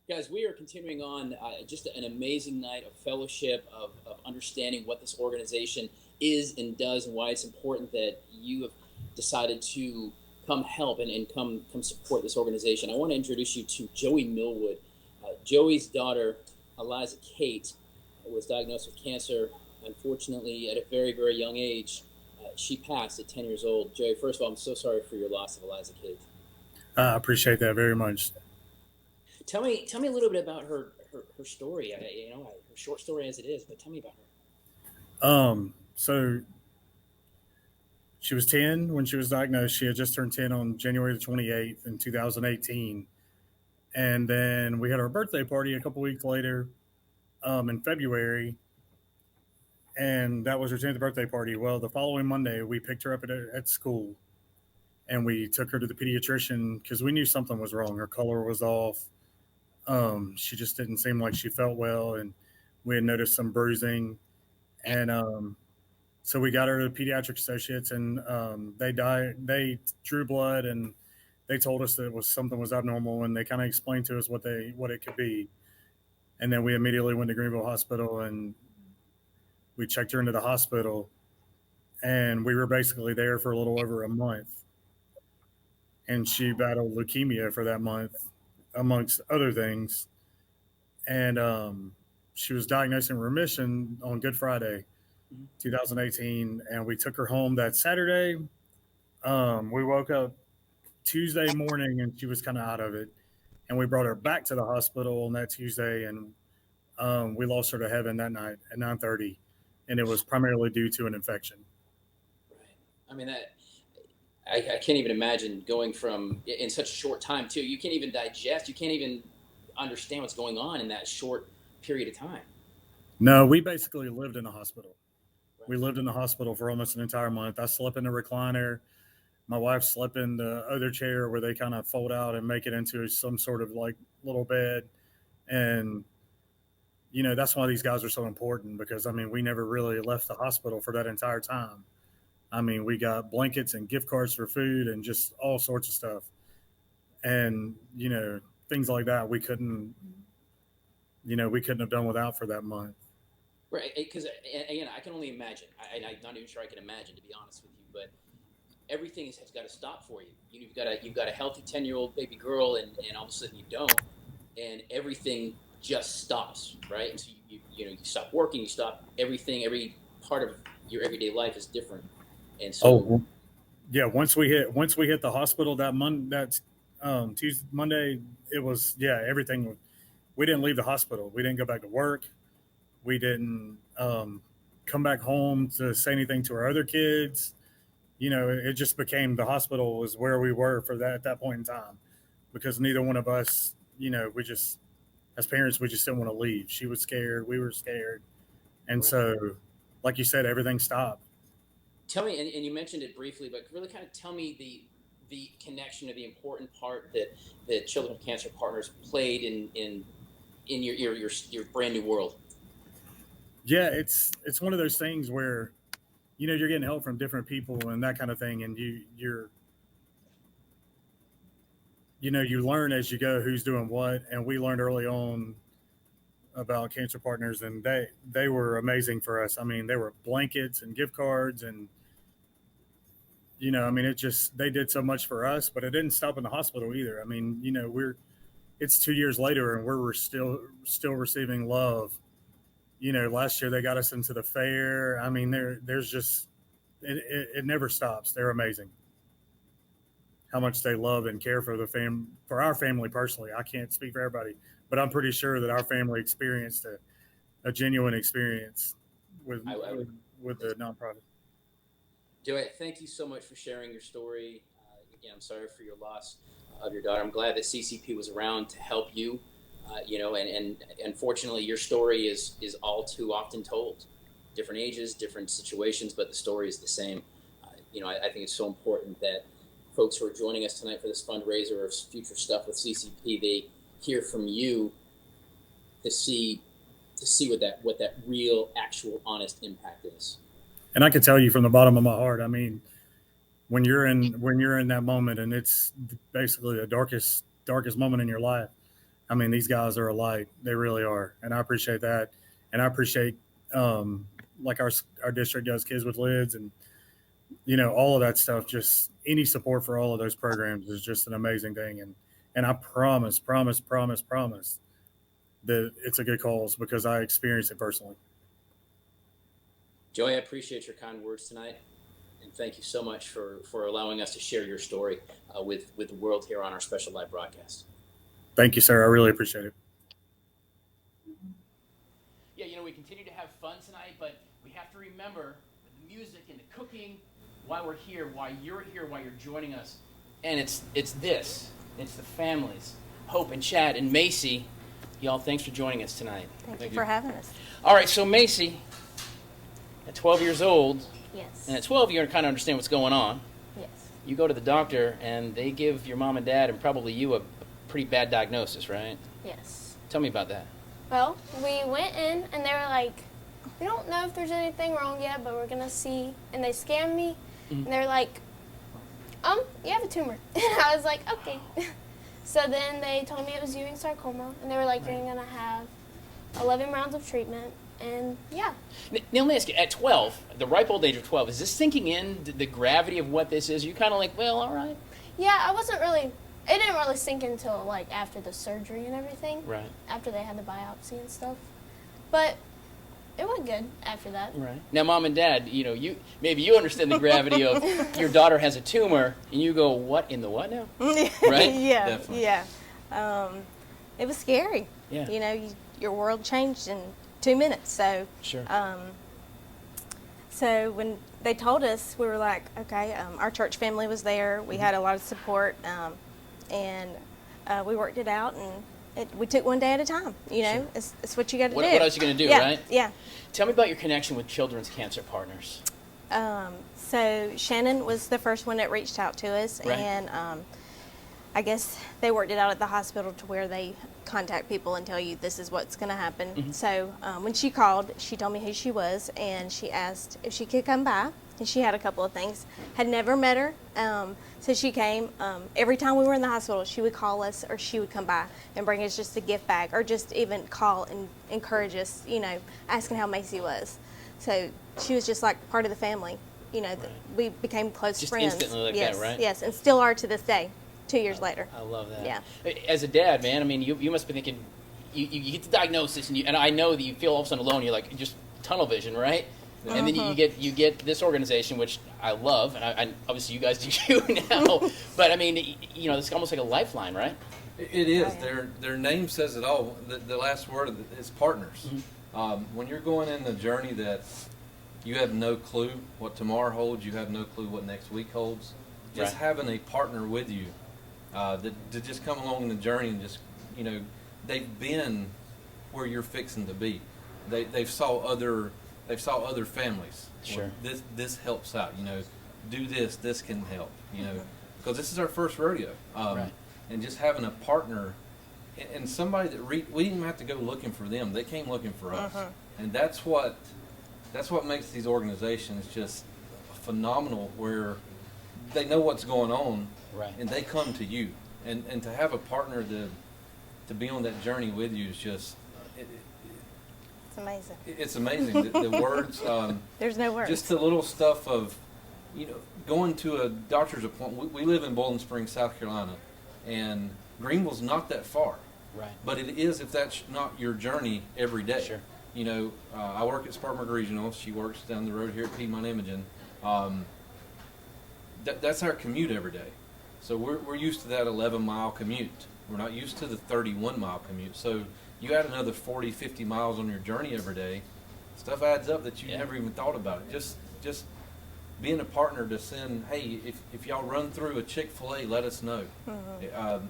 Guys, we are continuing on just an amazing night of fellowship, of understanding what this organization is and does and why it's important that you have decided to come help and come support this organization. I want to introduce you to Joey Millwood. Joey's daughter, Eliza Kate, was diagnosed with cancer, unfortunately, at a very, very young age. She passed at 10 years old. Joey, first of all, I'm so sorry for your loss of Eliza Kate. I appreciate that very much. Tell me a little bit about her story. Her short story as it is, but tell me about her. So she was 10 when she was diagnosed. She had just turned 10 on January the 28th in 2018. And then we had our birthday party a couple weeks later in February. And that was her 10th birthday party. Well, the following Monday, we picked her up at school. And we took her to the pediatrician because we knew something was wrong. Her color was off. She just didn't seem like she felt well. And we had noticed some bruising. And so we got her to the pediatric associates, and they drew blood, and they told us that something was abnormal, and they kind of explained to us what it could be. And then we immediately went to Greenville Hospital, and we checked her into the hospital, and we were basically there for a little over a month. And she battled leukemia for that month. amongst other things. And she was diagnosed in remission on Good Friday, 2018, and we took her home that Saturday. We woke up Tuesday morning and she was kind of out of it, and we brought her back to the hospital on that Tuesday, and we lost her to heaven that night at 9:30, and it was primarily due to an infection. I mean, I can't even imagine going from, in such a short time too. You can't even digest. You can't even understand what's going on in that short period of time. No, we basically lived in the hospital. We lived in the hospital for almost an entire month. I slept in the recliner. My wife slept in the other chair where they kind of fold out and make it into some sort of like little bed. And, you know, that's why these guys are so important, because, I mean, we never really left the hospital for that entire time. I mean, we got blankets and gift cards for food and just all sorts of stuff. And, you know, things like that we couldn't have done without for that month. Right, because again, I can only imagine. I'm not even sure I can imagine, to be honest with you. But everything has got to stop for you. You've got a healthy 10-year-old baby girl, and all of a sudden you don't, and everything just stops, right? And so you stop working, you stop everything. Every part of your everyday life is different, and so. Yeah. Once we hit the hospital that Monday, it was everything. We didn't leave the hospital. We didn't go back to work. We didn't come back home to say anything to our other kids. You know, it just became the hospital was where we were for that at that point in time, because neither one of us, you know, as parents, we just didn't want to leave. She was scared. We were scared. And so, like you said, everything stopped. Tell me, and you mentioned it briefly, but really kind of tell me the connection or the important part that Children with Cancer Partners played in your brand new world. Yeah, it's one of those things where, you know, you're getting help from different people and that kind of thing, and you learn as you go who's doing what. And we learned early on about Cancer Partners, and they were amazing for us. I mean, they were blankets and gift cards, and you know, I mean, they did so much for us, but it didn't stop in the hospital either. I mean, you know, it's 2 years later and we're still receiving love. You know, last year they got us into the fair. I mean, there's just, it never stops. They're amazing. How much they love and care for for our family personally. I can't speak for everybody, but I'm pretty sure that our family experienced a genuine experience with the nonprofit. Joey, thank you so much for sharing your story. Again, I'm sorry for your loss of your daughter. I'm glad that CCP was around to help you. You know, and unfortunately, your story is all too often told. Different ages, different situations, but the story is the same. You know, I think it's so important that folks who are joining us tonight for this fundraiser or future stuff with CCP, they hear from you to see what that real, actual, honest impact is. And I can tell you from the bottom of my heart, I mean, when you're in that moment and it's basically the darkest moment in your life, I mean, these guys are a light. They really are. And I appreciate that. And I appreciate, like our district does Kids with Lids, and, you know, all of that stuff. Just any support for all of those programs is just an amazing thing. And I promise that it's a good cause, because I experienced it personally. Joey, I appreciate your kind words tonight. And thank you so much for allowing us to share your story with the world here on our special live broadcast. Thank you, sir. I really appreciate it. Yeah, you know, we continue to have fun tonight, but we have to remember the music and the cooking, why we're here, why you're here, why you're joining us. And it's the families, Hope and Chad and Macy. Y'all, thanks for joining us tonight. Thank you for having us. All right, so Macy, at 12 years old, Yes. and at 12 you kind of understand what's going on. Yes. You go to the doctor, and they give your mom and dad and probably you a pretty bad diagnosis, right? Yes. Tell me about that. Well, we went in and they were like, we don't know if there's anything wrong yet, but we're gonna see. And they scanned me and they were like, you have a tumor. And I was like, okay. So then they told me it was Ewing sarcoma, and they were like, you're gonna have 11 rounds of treatment, and yeah. Now let me ask you, at 12, the ripe old age of 12, is this sinking in, the gravity of what this is? You're kind of like, well, all right. Yeah, I wasn't really it didn't really sink until like after the surgery and everything. Right. After they had the biopsy and stuff. But it went good after that. Right. Now, Mom and Dad, maybe you understand the gravity of your daughter has a tumor, and you go, what in the what now? Right? Yeah, Definitely. yeah. It was scary. Yeah. Your world changed in 2 minutes. So, Sure. So when they told us, we were like, okay. Our church family was there. We had a lot of support, and we worked it out, and we took one day at a time. Sure. It's what you got to do. What else are you going to do, yeah, right? Yeah. Tell me about your connection with Children's Cancer Partners. So Shannon was the first one that reached out to us, Right. and I guess they worked it out at the hospital to where they contact people and tell you this is what's going to happen. Mhm. So when she called, she told me who she was, and she asked if she could come by. And she had a couple of things. Had never met her, so she came. Every time we were in the hospital, she would call us, or she would come by and bring us just a gift bag, or just even call and encourage us, asking how Macy was. So she was just like part of the family. We became close Just friends. instantly like yes, that, right? Yes, and still are to this day, 2 years later. I love that. Yeah. As a dad, man, I mean, you must be thinking, you get the diagnosis, and I know that you feel all of a sudden alone. You're like, just tunnel vision, right? And then you get this organization, which I love, and I obviously you guys do too now. But I mean, it's almost like a lifeline, right? It is. Their name says it all. The last word is partners. When you're going in a journey that you have no clue what tomorrow holds, you have no clue what next week holds, just Right. having a partner with you to just come along in the journey and just, they've been where you're fixing to be. They've saw other families. Sure. This helps out. Do this can help. Because this is our first rodeo. Right. And just having a partner and somebody that we didn't even have to go looking for them. They came looking for us. And that's what makes these organizations just phenomenal, where they know what's going on, right. and they come to you. And to have a partner to be on that journey with you is just It's amazing. it's amazing. the words. There's no words. Just the little stuff of, going to a doctor's appointment. We live in Bowling Springs, South Carolina, and Greenville's not that far. Right. But it is if that's not your journey every day. Sure. I work at Spartanburg Regional. She works down the road here at Piedmont Imaging. That's our commute every day. So we're used to that 11-mile commute. We're not used to the 31-mile commute. So you add another 40, 50 miles on your journey every day, stuff adds up that you never even thought about it. Just being a partner to send, hey, if y'all run through a Chick-fil-A, let us know.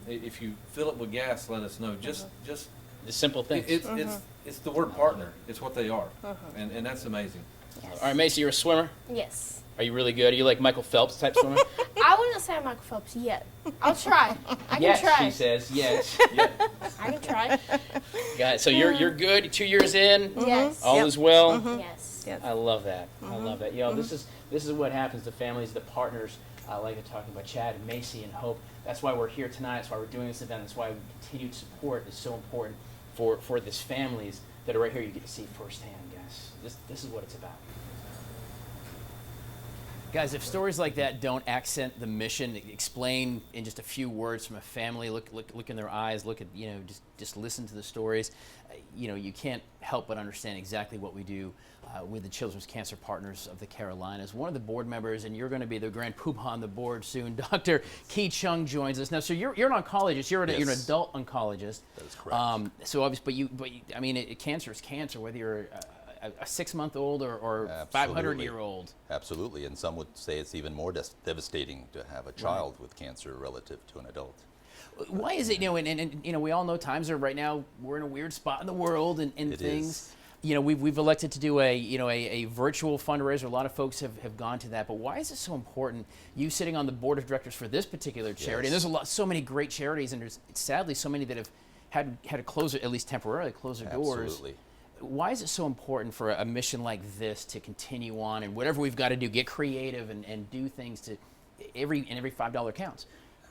If you fill it with gas, let us know. Just the simple things. It's the word partner. It's what they are, and that's amazing. All right, Macy, you're a swimmer. Yes. Are you really good? Are you like Michael Phelps type swimmer? I wouldn't say I'm Michael Phelps yet. I'll try. I yes, can try. she says. Yes. Yep. I can try. Got it. So you're good. 2 years in. Yes. All is well. Yes. I love that. I love that. This is what happens to families, the partners, like you're talking about, Chad and Macy and Hope. That's why we're here tonight. That's why we're doing this event. That's why continued support is so important for these families that are right here. You get to see firsthand, guys. This is what it's about. Guys, if stories like that don't accent the mission, explain in just a few words from a family, look in their eyes, look at, just listen to the stories, you can't help but understand exactly what we do with the Children's Cancer Partners of the Carolinas. One of the board members, and you're going to be the grand poobah on the board soon, Dr. Ki Chung joins us. Now, so you're an oncologist. You're an adult oncologist. That is correct. So obviously, but I mean, cancer is cancer, whether you're a 6-month-old or 500-year-old. Absolutely, and some would say it's even more devastating to have a child with cancer relative to an adult. Why is it, and we all know times are right now, we're in a weird spot in the world and It things. is. We've elected to do a virtual fundraiser. A lot of folks have gone to that, but why is it so important? You sitting on the board of directors for this particular charity, Yes. and there's so many great charities, and there's sadly so many that have had to close, at least temporarily, close their doors. Absolutely. Why is it so important for a mission like this to continue on, and whatever we've got to do, get creative and do things to every $5 counts?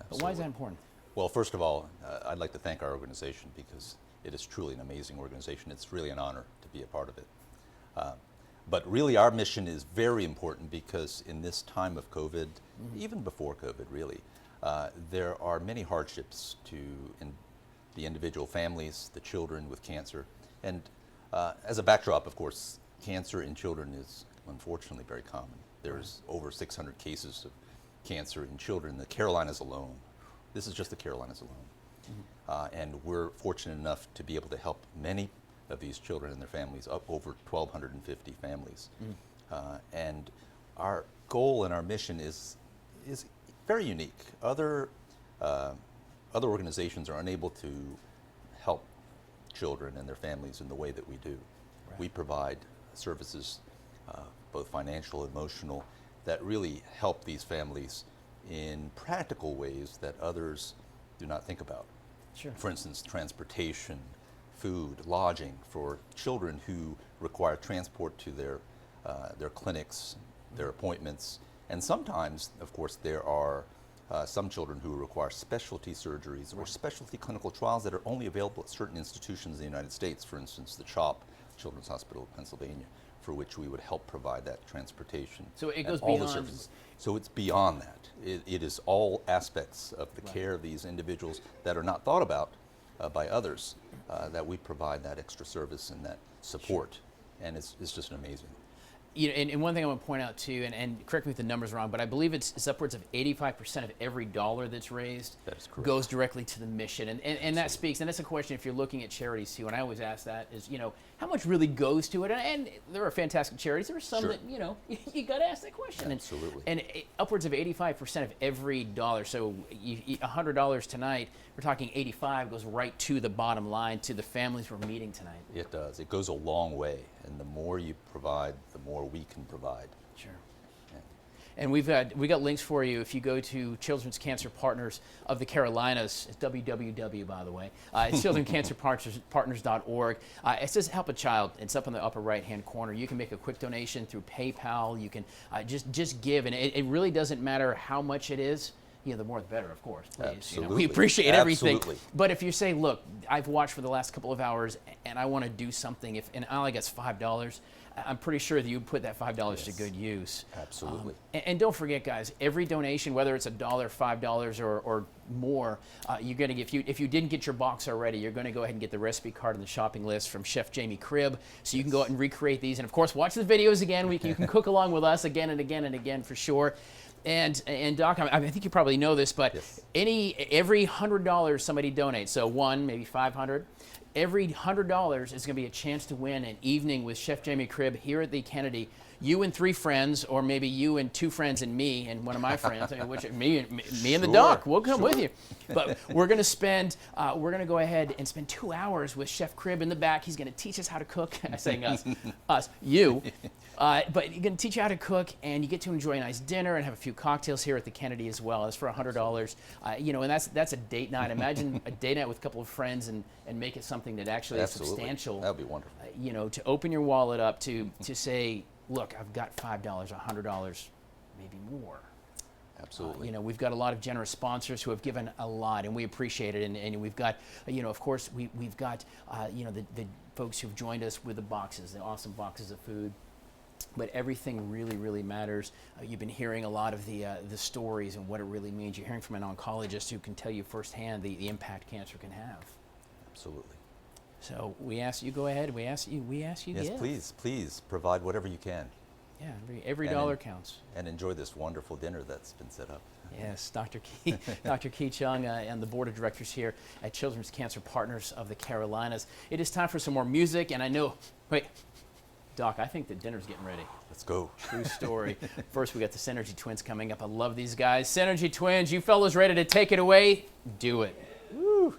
But why is that important? Well, first of all, I'd like to thank our organization because it is truly an amazing organization. It's really an honor to be a part of it. But really our mission is very important because in this time of COVID, even before COVID really, there are many hardships to the individual families, the children with cancer. And as a backdrop, of course, cancer in children is unfortunately very common. There's over 600 cases of cancer in children in the Carolinas alone. This is just the Carolinas alone. And we're fortunate enough to be able to help many of these children and their families, up over 1,250 families. And our goal and our mission is very unique. Other organizations are unable to help children and their families in the way that we do. Right. We provide services, both financial, emotional, that really help these families in practical ways that others do not think about. Sure. For instance, transportation, food, lodging for children who require transport to their clinics, their appointments, and sometimes, of course, there are some children who require specialty surgeries or specialty clinical trials that are only available at certain institutions in the United States, for instance, the CHOP, Children's Hospital of Pennsylvania, for which we would help provide that transportation. So it goes all beyond. the services. So it's beyond that. It is all aspects of the care of these individuals that are not thought about by others, that we provide that extra service and that support. And it's just amazing. You know, and one thing I want to point out too, and correct me if the number's wrong, but I believe it's upwards of 85% of every dollar that's raised goes directly to the mission. And that speaks, and that's a question if you're looking at charities too, and I always ask that is, you know, how much really goes to it? And there are fantastic charities. There are some that, you know, you got to ask that question. Absolutely. And upwards of 85% of every dollar. So $100 tonight, we're talking 85 goes right to the bottom line, to the families we're meeting tonight. It does. It goes a long way. And the more you provide, the more we can provide. Sure. And we got links for you if you go to Children's Cancer Partners of the Carolinas. It's www, by the way. It's childrencancerpartners.org. It says help a child. It's up in the upper right-hand corner. You can make a quick donation through PayPal. You can just give, and it really doesn't matter how much it is. You know, the more the better, of course. Please. Absolutely. You know, we appreciate everything. Absolutely. But if you say, look, I've watched for the last couple of hours and I want to do something, and all I got is $5, I'm pretty sure that you put that $5 to good use. Absolutely. And don't forget, guys, every donation, whether it's $1, $5, or more, you're going to get. If you didn't get your box already, you're going to go ahead and get the recipe card and the shopping list from Chef Jamie Cribb, so you can go out and recreate these. And of course, watch the videos again. You can cook along with us again and again and again for sure. And Doc, I think you probably know this, but every $100 somebody donates, so one, maybe 500. Every $100 is going to be a chance to win an evening with Chef Jamie Cribb here at the Kennedy. You and 3 friends, or maybe you and 2 friends and me and one of my friends, me and the Doc. We'll come with you. But we're going to go ahead and spend 2 hours with Chef Cribb in the back. He's going to teach us how to cook. I'm saying us, you. But he's going to teach you how to cook, and you get to enjoy a nice dinner and have a few cocktails here at the Kennedy as well. That's for $100. You know, and that's a date night. Imagine a date night with a couple of friends and make it something that actually is substantial. That would be wonderful. You know, to open your wallet up to say, look, I've got $5, $100, maybe more. Absolutely. You know, we've got a lot of generous sponsors who have given a lot, and we appreciate it. And we've got, you know, of course, we've got, you know, the folks who've joined us with the boxes, the awesome boxes of food. But everything really, really matters. You've been hearing a lot of the stories and what it really means. You're hearing from an oncologist who can tell you firsthand the impact cancer can have. Absolutely. So we ask you, go ahead. We ask you Yes, give. please provide whatever you can. Yeah, every dollar counts. And enjoy this wonderful dinner that's been set up. Yes, Dr. Kee Chung and the board of directors here at Children's Cancer Partners of the Carolinas. It is time for some more music, and I know, wait, Doc, I think the dinner's getting ready. Let's go. True story. First, we got the Synergy Twins coming up. I love these guys. Synergy Twins, you fellas ready to take it away? Do it. Woo.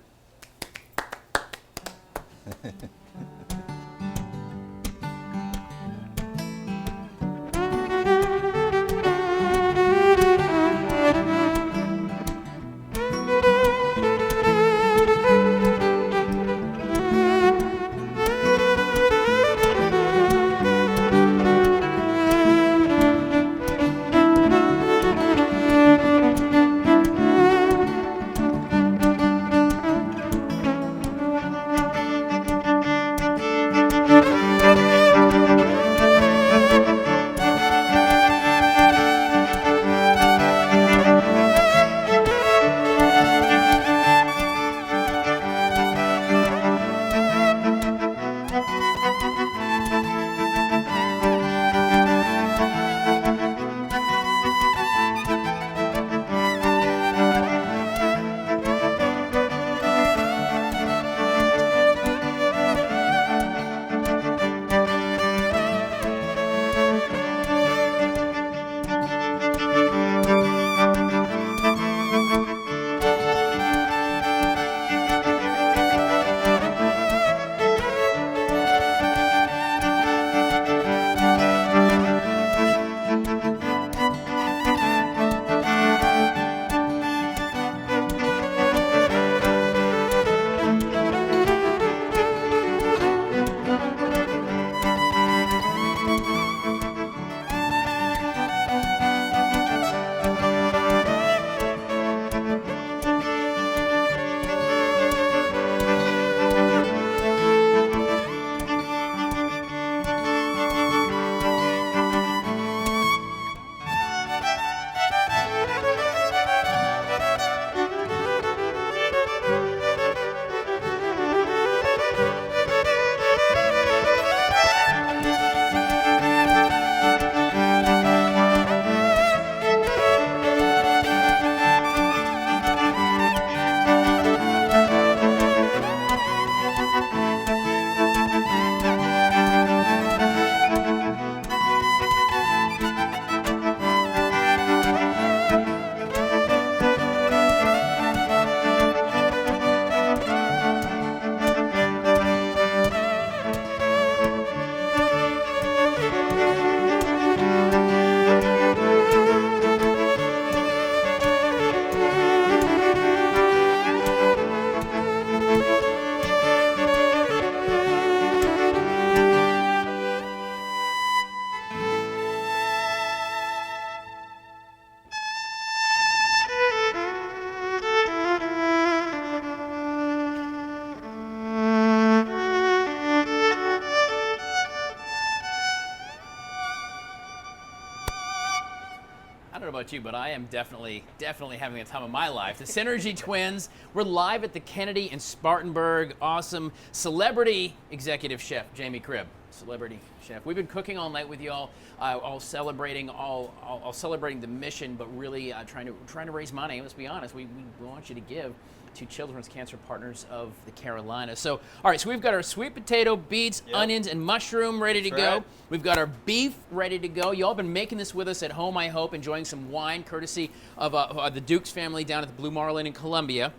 I don't know about you, but I am definitely having the time of my life. The Synergy Twins. We're live at the Kennedy in Spartanburg. Awesome celebrity executive chef Jamie Cribb. Celebrity chef. We've been cooking all night with y'all, all celebrating the mission, but really trying to raise money. Let's be honest. We want you to give to Children's Cancer Partners of the Carolinas. So, all right, so we've got our sweet potato, beets, onions, and mushroom ready to go. right. We've got our beef ready to go. Y'all been making this with us at home, I hope, enjoying some wine courtesy of the Dukes family down at the Blue Marlin in Columbia.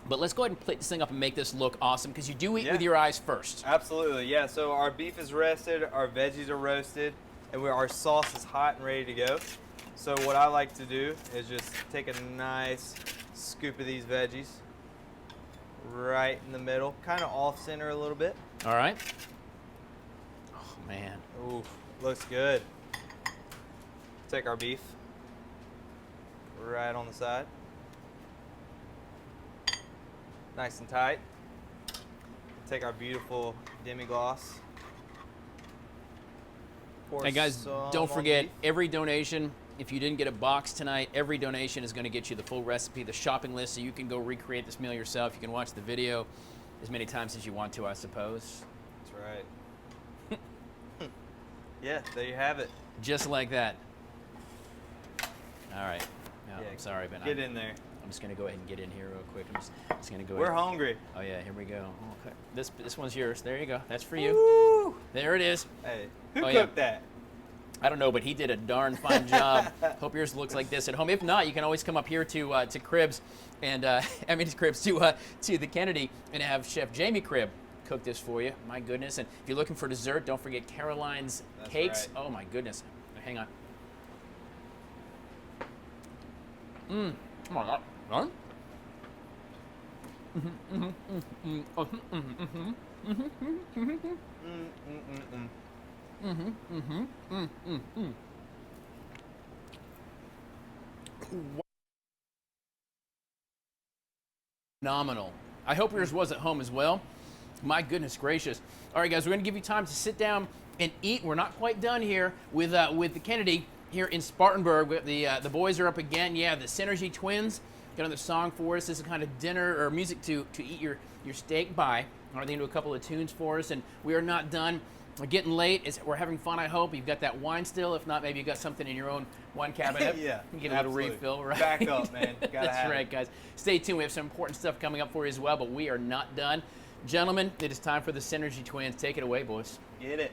But let's go ahead and plate this thing up and make this look awesome, because you do eat with your eyes first. Absolutely, yeah. So our beef is rested, our veggies are roasted, and our sauce is hot and ready to go. So what I like to do is just take a nice scoop of these veggies right in the middle, kind of off center a little bit. All right. Oh, man. Ooh, looks good. Take our beef right on the side. Nice and tight. Take our beautiful demi-glace. Pour Hey guys, some don't on forget, beef. every donation, if you didn't get a box tonight, every donation is going to get you the full recipe, the shopping list, so you can go recreate this meal yourself. You can watch the video as many times as you want to, I suppose. That's right. Yeah, there you have it. Just like that. All right. No, Yeah, I'm sorry, but get in there. I'm just going to go ahead and get in here real quick. I'm just going to go We're ahead. hungry. Oh, yeah, here we go. Okay. This one's yours. There you go. That's for you. Woo! There it is. Hey, who Oh, cooked that? I don't know, but he did a darn fine job. Hope yours looks like this at home. If not, you can always come up here to Cribb's and Cribb's to the Kennedy and have Chef Jamie Cribb cook this for you. My goodness! And if you're looking for dessert, don't forget Caroline's cakes. right. Oh my goodness! Hang on. Oh my God! Huh? Phenomenal. I hope yours was at home as well. My goodness gracious. All right, guys, we're going to give you time to sit down and eat. We're not quite done here with the Kennedy here in Spartanburg. The boys are up again. Yeah, the Synergy Twins got another song for us. This is kind of dinner or music to eat your steak by. All right, they do a couple of tunes for us, and we are not done. We're getting late. We're having fun, I hope. You've got that wine still. If not, maybe you've got something in your own wine cabinet. Yeah, You get a little absolutely. refill, right? Back up, man. Gotta That's have right, it. guys. Stay tuned. We have some important stuff coming up for you as well, but we are not done. Gentlemen, it is time for the Synergy Twins. Take it away, boys. Get it.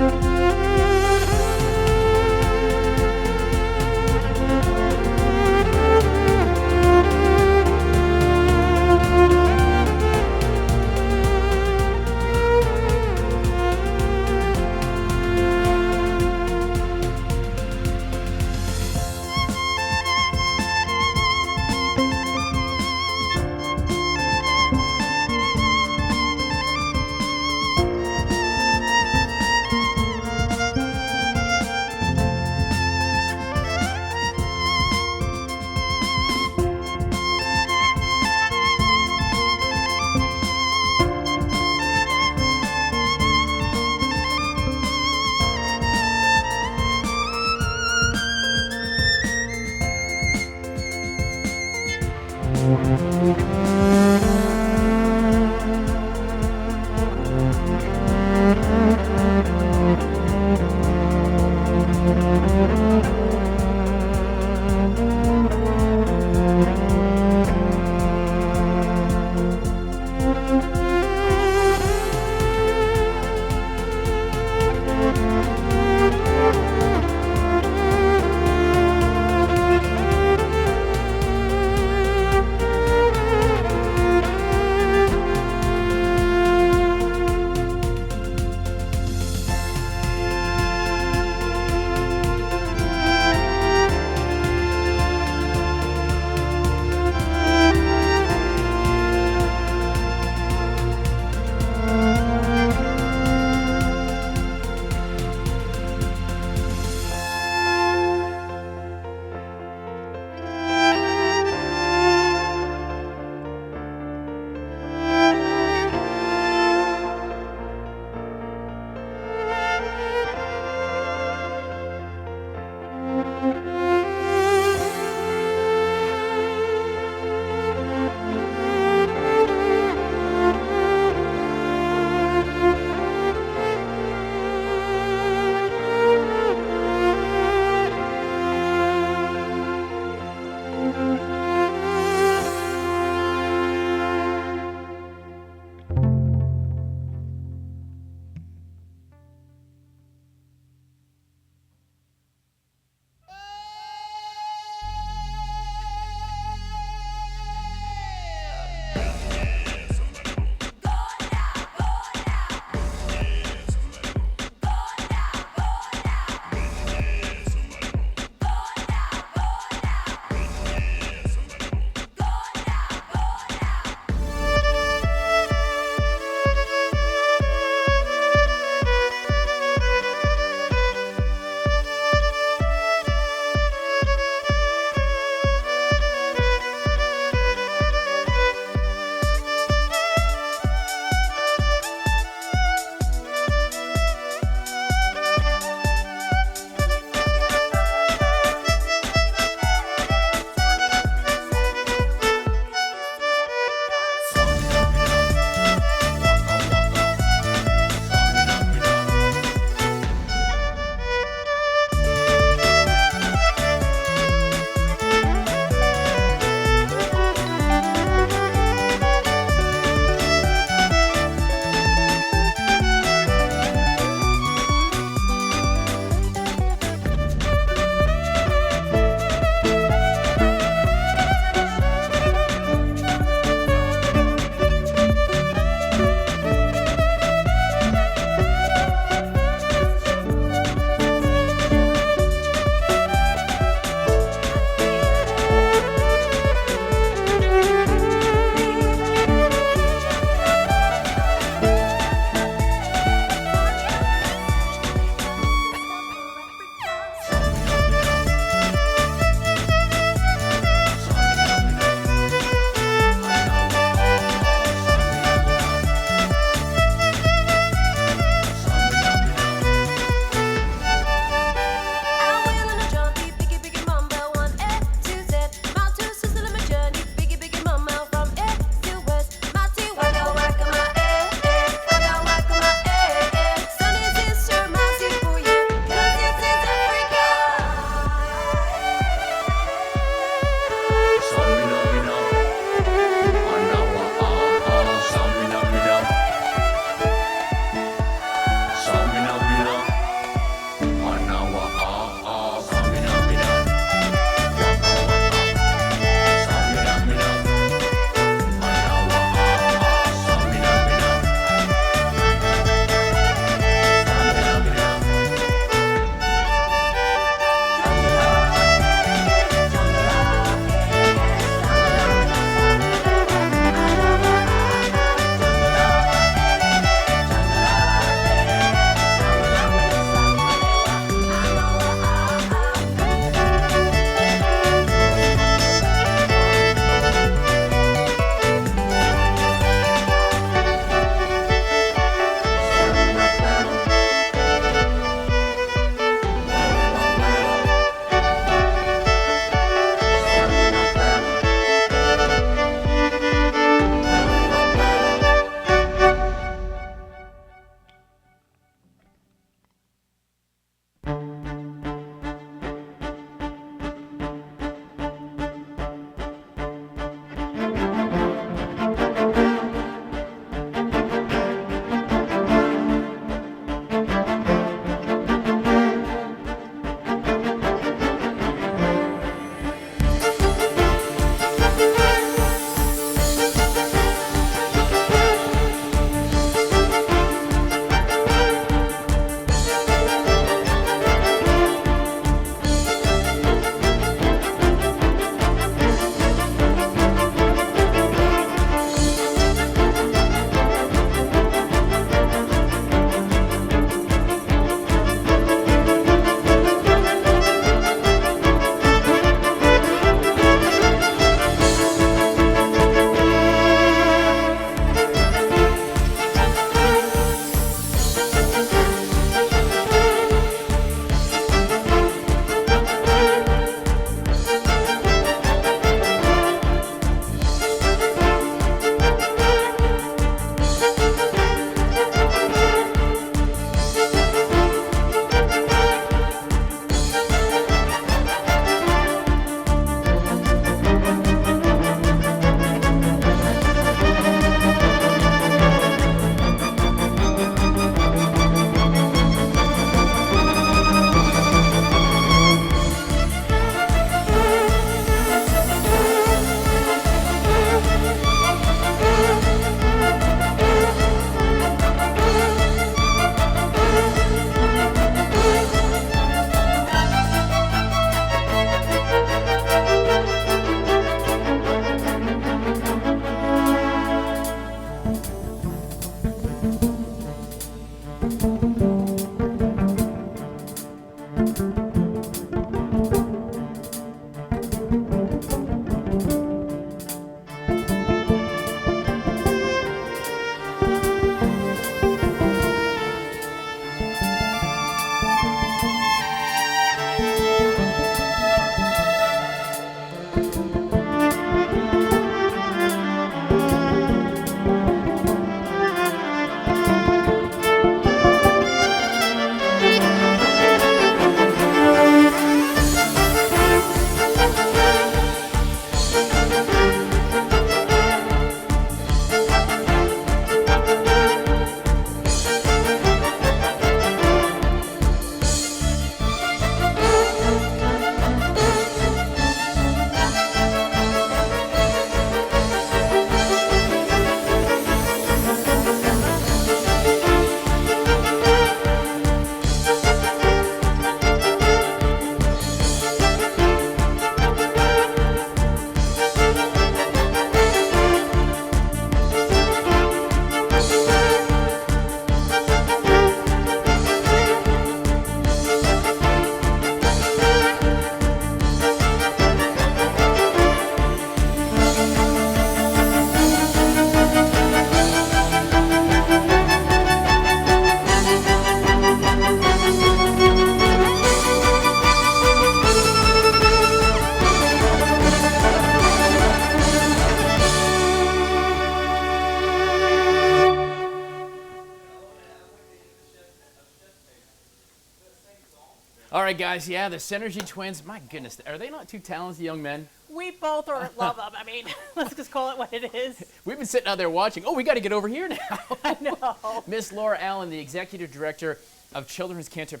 All right, guys. Yeah, the Synergy twins. My goodness, are they not two talented young men? We both love them. I mean, let's just call it what it is. We've been sitting out there watching. Oh, we got to get over here now. I know. Miss Laura Allen, the executive director of Children's Cancer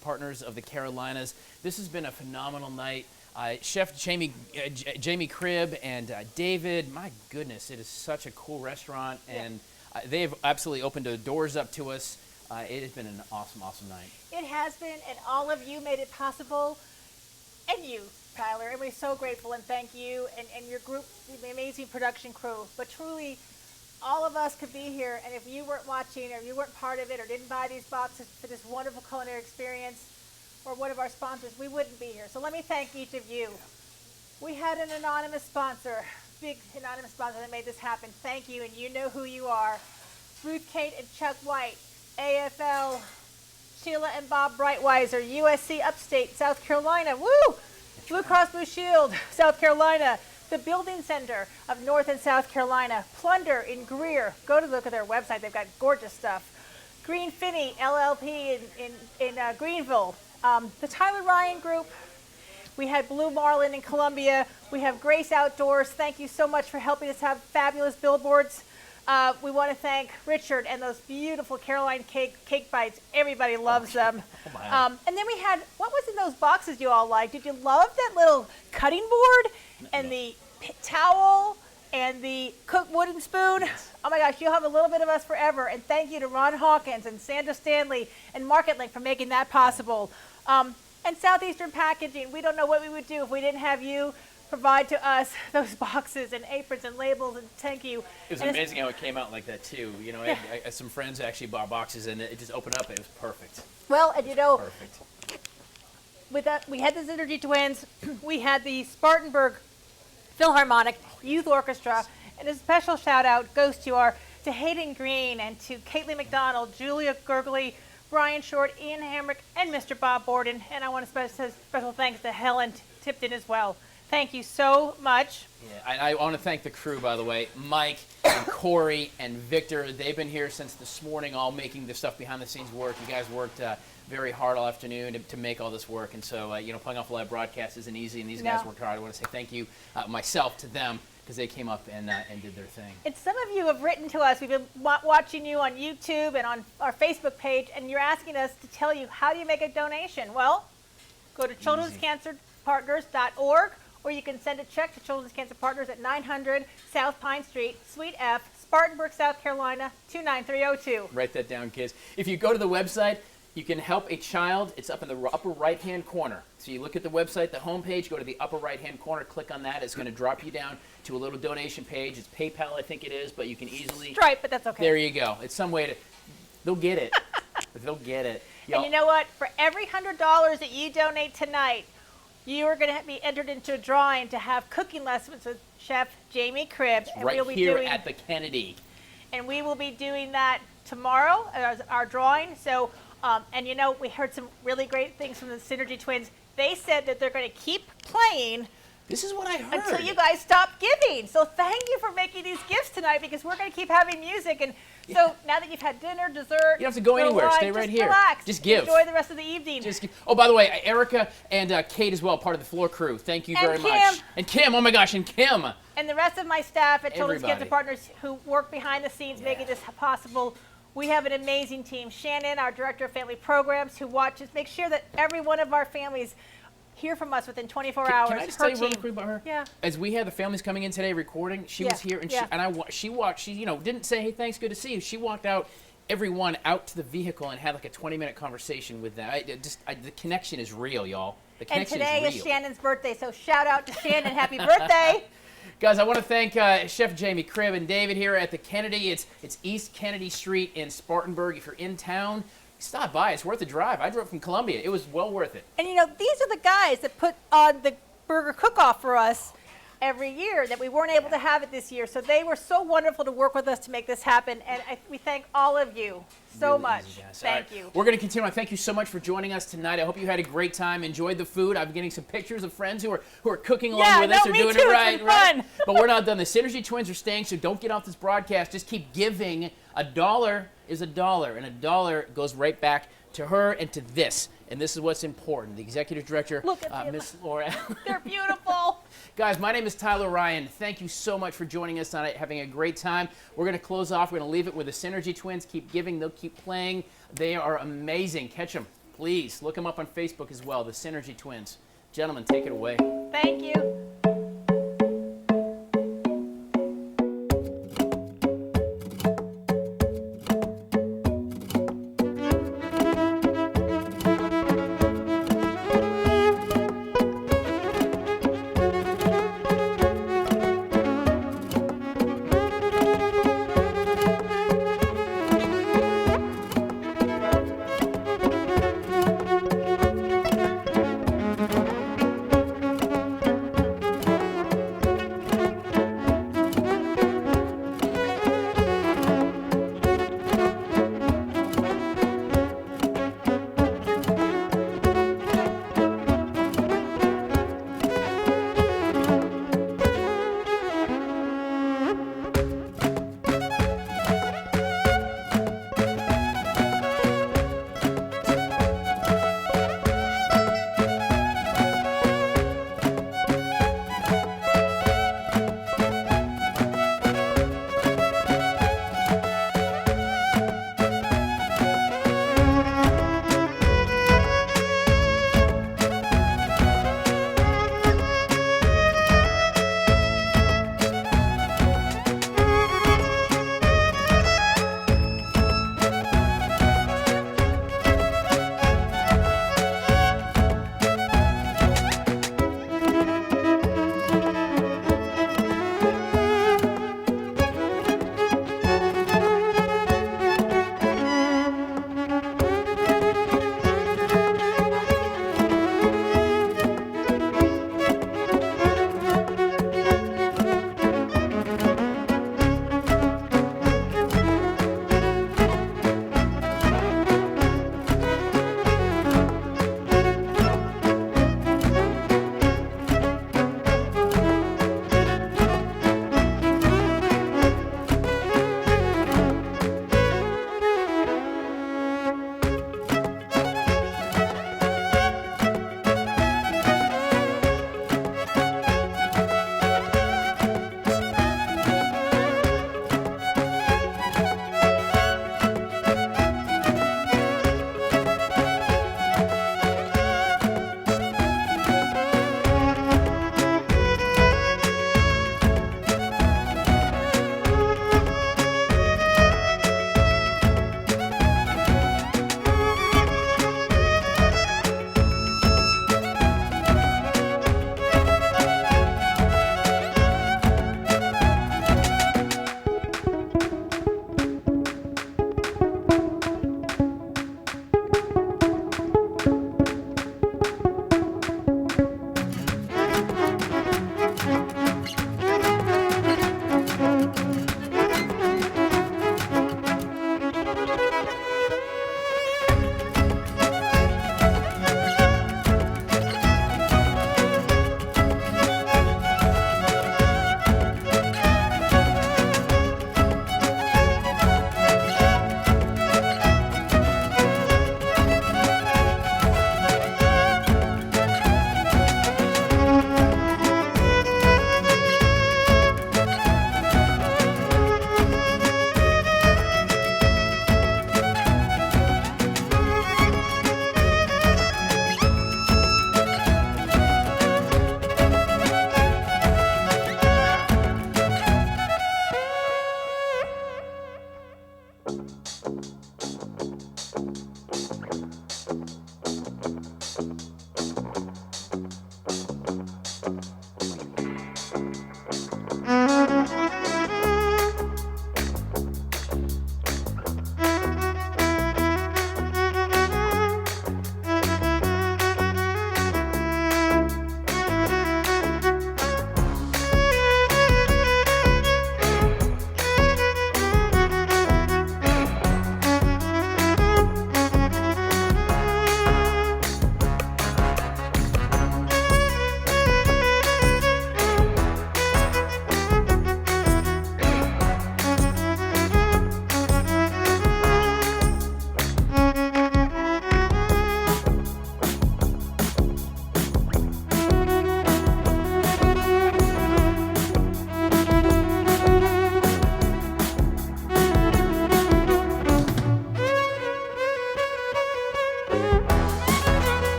Partners of the Carolinas. This has been a phenomenal night. Chef Jamie Cribb and David, my goodness, it is such a cool restaurant, and they have absolutely opened the doors up to us. It has been an awesome, awesome night. It has been, and all of you made it possible, and you, Tyler, and we're so grateful, and thank you, and your group, the amazing production crew. But truly, all of us could be here, and if you weren't watching, or you weren't part of it, or didn't buy these boxes for this wonderful culinary experience, or one of our sponsors, we wouldn't be here. So let me thank each of you. We had an anonymous sponsor, big anonymous sponsor that made this happen. Thank you, and you know who you are. Ruth Kate and Chuck White, AFL, Sheila and Bob Brightweiser, USC Upstate, South Carolina, woo! Blue Cross Blue Shield, South Carolina, the Building Center of North and South Carolina, Plunder in Greer. Go to look at their website, they've got gorgeous stuff. Green Finney, LLP in Greenville. The Tyler Ryan Group. We had Blue Marlin in Columbia. We have Grace Outdoors. Thank you so much for helping us have fabulous billboards. We want to thank Richard and those beautiful Caroline cake bites. Everybody loves them. And then we had, what was in those boxes you all liked? Did you love that little cutting board and the towel and the cooked wooden spoon? Yes. Oh my gosh, you'll have a little bit of us forever. And thank you to Ron Hawkins and Sandra Stanley and MarketLink for making that possible. And Southeastern Packaging, we don't know what we would do if we didn't have you provide to us those boxes and aprons and labels, and thank you. It was amazing how it came out like that too. You know, I some friends actually bought boxes and it just opened up and it was perfect. Well, and you know, perfect. With that, we had the Synergy Twins, we had the Spartanburg Philharmonic Youth Orchestra, and a special shout out goes to Hayden Green and to Caitlin McDonald, Julia Gurgley, Brian Short, Ian Hamrick, and Mr. Bob Borden. And I want to say special thanks to Helen Tipton as well. Thank you so much. Yeah, I want to thank the crew, by the way. Mike and Corey and Victor, they've been here since this morning, all making the stuff behind the scenes work. You guys worked very hard all afternoon to make all this work. And so, pulling off a live broadcast isn't easy, and these guys worked hard. I want to say thank you myself to them, because they came up and did their thing. And some of you have written to us. We've been watching you on YouTube and on our Facebook page, and you're asking us to tell you, how do you make a donation? Well, go to childrenscancerpartners.org, or you can send a check to Children's Cancer Partners at 900 South Pine Street, Suite F, Spartanburg, South Carolina, 29302. Write that down, kids. If you go to the website, you can help a child. It's up in the upper right-hand corner. So you look at the website, the homepage, go to the upper right-hand corner, click on that. It's going to drop you down to a little donation page. It's PayPal, I think it is, but you can easily... Stripe, but that's okay. There you go. It's some way to... They'll get it. They'll get it. And you know what? For every $100 that you donate tonight, you are going to be entered into a drawing to have cooking lessons with Chef Jamie Cribb. And right here at the Kennedy. And we will be doing that tomorrow as our drawing. So... and you know, we heard some really great things from the Synergy Twins. They said that they're going to keep playing. This is what I heard. Until you guys stop giving. So thank you for making these gifts tonight, because we're going to keep having music. And so now that you've had dinner, dessert, you don't have to go anywhere. Stay right here. Relax. Just give. Enjoy the rest of the evening. Just give. Oh, by the way, Erica and Kate as well, part of the floor crew. Thank you very much. And Kim. Oh my gosh, and Kim. And the rest of my staff at Children's Cancer Partners who work behind the scenes making this possible. We have an amazing team. Shannon, our Director of Family Programs, who watches, makes sure that every one of our families hear from us within 24 hours. Can I just tell you real quick about her? Yeah. As we had the families coming in today recording, she was here, and she walked. She didn't say, "Hey, thanks, good to see you." She walked out, everyone out to the vehicle, and had like a 20-minute conversation with them. The connection is real, y'all. The connection is real. And today is Shannon's birthday, so shout out to Shannon. Happy birthday. Guys, I want to thank Chef Jamie Cribb and David here at the Kennedy. It's East Kennedy Street in Spartanburg. If you're in town, stop by. It's worth a drive. I drove from Columbia. It was well worth it. And you know, these are the guys that put on the burger cook-off for us. every year that we weren't able to have it this year. So they were so wonderful to work with us to make this happen. And we thank all of you so Really much. easy, guys. Thank All right, you. We're going to continue on. Thank you so much for joining us tonight. I hope you had a great time, enjoyed the food. I'm getting some pictures of friends who are cooking along with us. They're doing it right. It's been fun. But we're not done. The Synergy Twins are staying, so don't get off this broadcast. Just keep giving. $1 is $1, and $1 goes right back to her and to this. And this is what's important. The executive director, Miss Laura. They're beautiful. Guys, my name is Tyler Ryan. Thank you so much for joining us tonight, having a great time. We're going to close off. We're going to leave it with the Synergy Twins. Keep giving. They'll keep playing. They are amazing. Catch them, please. Look them up on Facebook as well, the Synergy Twins. Gentlemen, take it away. Thank you.